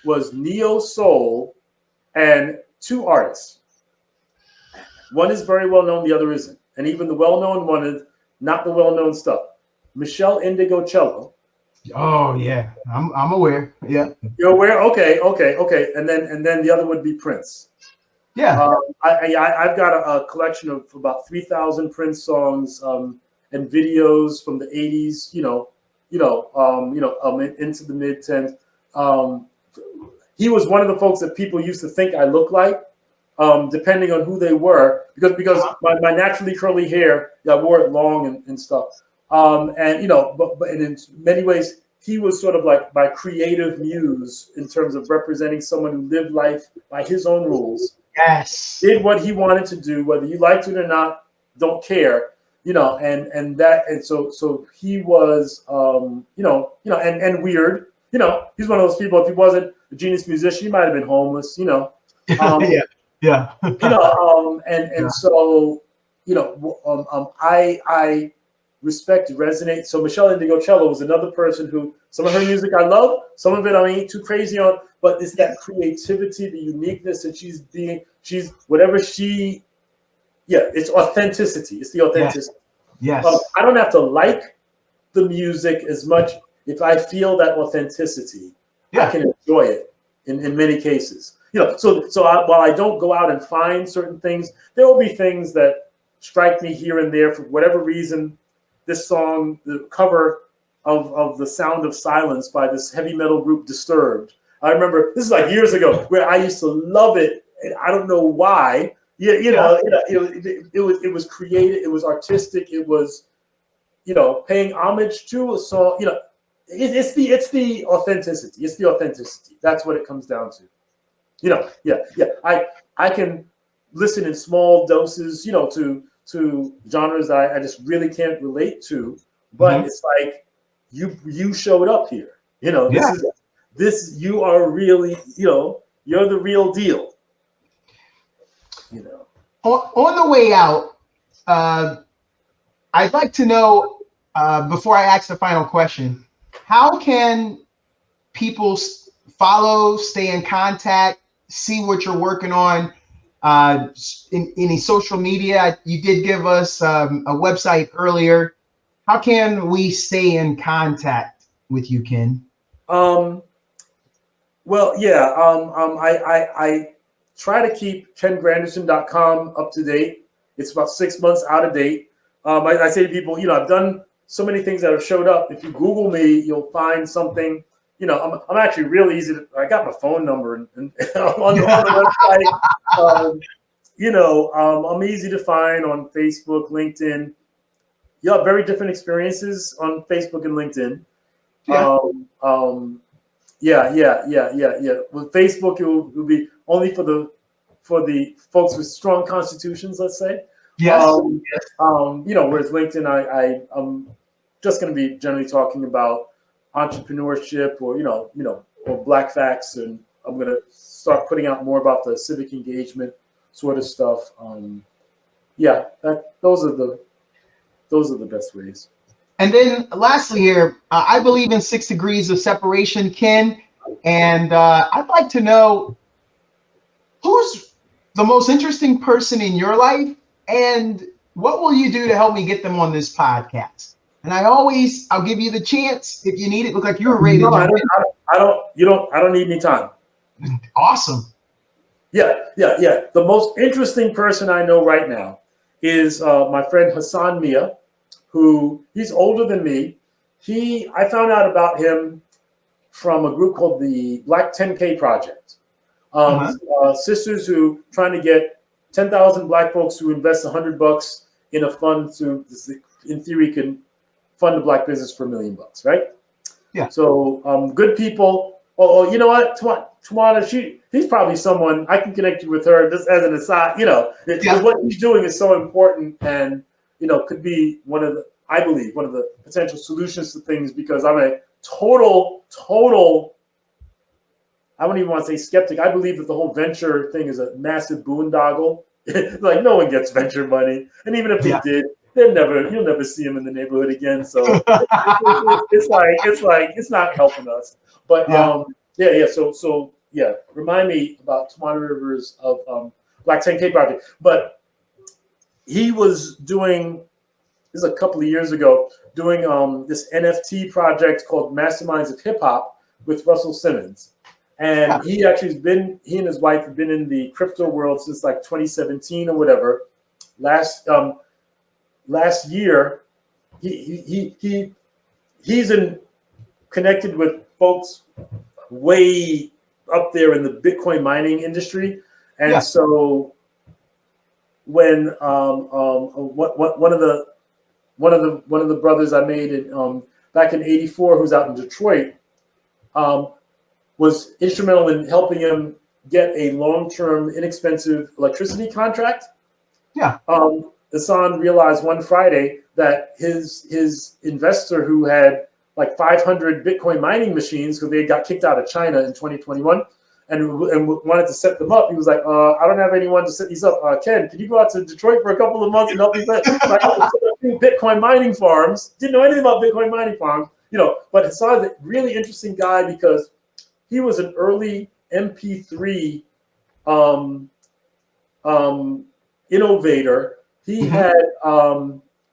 was neo soul and two artists. One is very well known, the other isn't. And even the well-known one is not the well-known stuff. Michelle Indigo-Cello. Oh yeah, I'm aware. Yeah. You're aware? Okay. And then the other would be Prince. Yeah. I've got a collection of about 3,000 Prince songs and videos from the 80s. Into the mid 10s. He was one of the folks that people used to think I looked like. Depending on who they were, because my naturally curly hair, I wore it long and stuff. But in many ways, he was sort of like my creative muse in terms of representing someone who lived life by his own rules. Yes. Did what he wanted to do, whether you liked it or not, don't care. And so he was, and weird. He's one of those people. If he wasn't a genius musician, he might have been homeless. Yeah. So I respect, resonate. So Michelle Indigo-Cello was another person who, some of her music I love, some of it I ain't too crazy on, but it's that creativity, the uniqueness that she's whatever she, it's authenticity. It's the authenticity. Yes. I don't have to like the music as much. If I feel that authenticity, I can enjoy it in many cases. While I don't go out and find certain things, there will be things that strike me here and there for whatever reason. This song, the cover of The Sound of Silence by this heavy metal group Disturbed. I remember this is like years ago, where I used to love it, and I don't know why. It was creative, it was artistic, it was paying homage to a song. It's the authenticity. It's the authenticity. That's what it comes down to. I can listen in small doses, to genres that I just really can't relate to, but it's like you showed up here. You are really, you're the real deal. On the way out, I'd like to know, before I ask the final question, how can people follow, stay in contact, see what you're working on in any social media? You did give us a website earlier. How can we stay in contact with you, Ken? Well, yeah. I try to keep KenGranderson.com up to date. It's about 6 months out of date. I say to people, I've done so many things that have showed up. If you Google me, you'll find something. I'm actually really easy to. I got my phone number and on the website. I'm easy to find on Facebook, LinkedIn. You have very different experiences on Facebook and LinkedIn. Yeah. Yeah. With Facebook, it will be only for the folks with strong constitutions, let's say. Yes. Whereas LinkedIn, I'm just going to be generally talking about entrepreneurship or or BlackFacts, and I'm going to start putting out more about the civic engagement sort of stuff. Those are the best ways. And then lastly here, I believe in 6 degrees of separation, Ken. And I'd like to know who's the most interesting person in your life and what will you do to help me get them on this podcast? And I'll give you the chance if you need it. Look like you were ready to jump in. I don't need any time. Awesome. Yeah. The most interesting person I know right now is my friend Hassan Mia, who he's older than me. I found out about him from a group called the Black 10K Project. Sisters who trying to get 10,000 Black folks to invest $100 in a fund to, in theory, can fund a Black business for $1 million, right? Yeah. So good people. Oh, you know what, Tawana, he's probably someone I can connect you with her just as an aside. Because what he's doing is so important, and could be I believe one of the potential solutions to things, because I'm a total, I don't even want to say skeptic. I believe that the whole venture thing is a massive boondoggle. Like, no one gets venture money. And even if they did, you'll never see them in the neighborhood again. So it's not helping us. But So remind me about Tawana Rivers of Black 10K Project. But he was doing, this is a couple of years ago, doing this NFT project called Masterminds of Hip Hop with Russell Simmons. And he and his wife have been in the crypto world since like 2017 or whatever. Last year, he's connected with folks way up there in the Bitcoin mining industry. And so when one of the brothers I made back in '84, who's out in Detroit, was instrumental in helping him get a long-term, inexpensive electricity contract. Yeah. Hassan realized one Friday that his investor, who had like 500 Bitcoin mining machines, because they got kicked out of China in 2021, and wanted to set them up, he was like, I don't have anyone to set these up. Ken, can you go out to Detroit for a couple of months and help me set up Bitcoin mining farms? Didn't know anything about Bitcoin mining farms, but Hassan's a really interesting guy because he was an early MP3 innovator. He had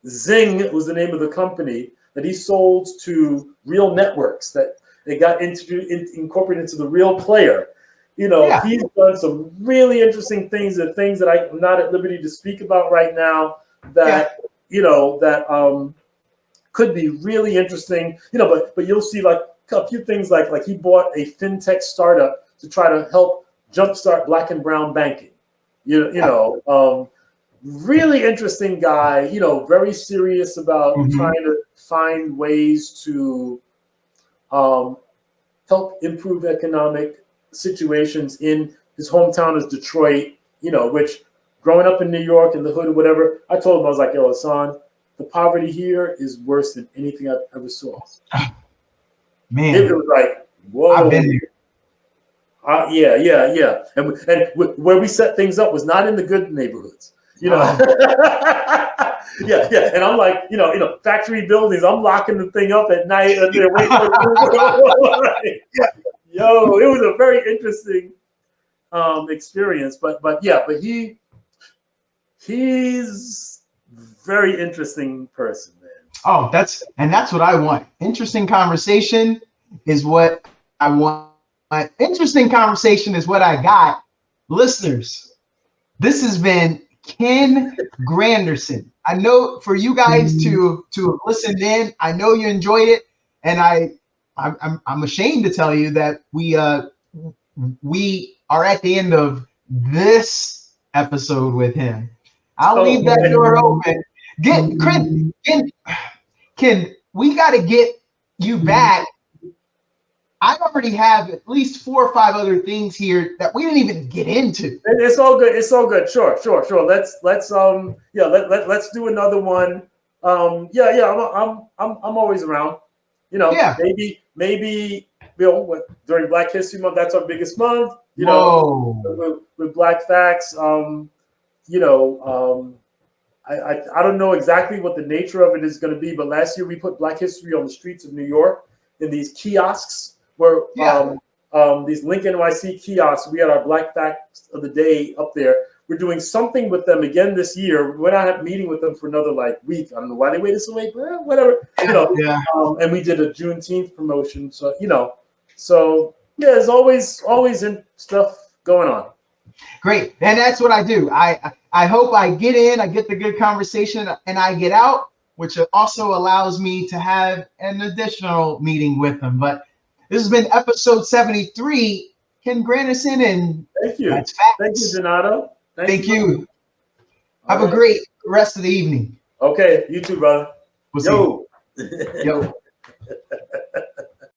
Zing was the name of the company that he sold to Real Networks, that they got incorporated into the Real Player. He's done some really interesting things, the things that I'm not at liberty to speak about right now, that could be really interesting. But you'll see like a few things like he bought a fintech startup to try to help jumpstart Black and brown banking. Really interesting guy. Very serious about trying to find ways to help improve economic situations in his hometown is Detroit. Which growing up in New York in the hood or whatever, I told him, I was like, yo, Hassan, the poverty here is worse than anything I've ever saw. Man, it was like, whoa. I've been there. Yeah. And where we set things up was not in the good neighborhoods, Yeah. And I'm like, factory buildings. I'm locking the thing up at night. And they're waiting for Yo, it was a very interesting experience. But he's very interesting person, man. Oh, that's what I want. Interesting conversation is what I want Interesting conversation is what I got. Listeners, this has been Ken Granderson. I know for you guys to have listened in, I know you enjoyed it, and I'm ashamed to tell you that we are at the end of this episode with him. I'll leave that door open. Ken, we got to get you back. I already have at least 4 or 5 other things here that we didn't even get into. It's all good. It's all good. Sure. Let's do another one. I'm always around. Maybe during Black History Month, that's our biggest month. With BlackFacts. I don't know exactly what the nature of it is going to be, but last year we put Black History on the streets of New York in these kiosks where these Link NYC kiosks. We had our BlackFacts of the day up there. We're doing something with them again this year. We're not meeting with them for another week. I don't know why they waited so late, but whatever. And we did a Juneteenth promotion. So there's always in stuff going on. Great. And that's what I do. I hope I get in, I get the good conversation, and I get out, which also allows me to have an additional meeting with them. But this has been episode 73. Ken Granderson, and thank you. That's facts. Thank you, Donato. Thank you. Have a great rest of the evening. Okay. You too, brother. We'll see. Yo. Yo.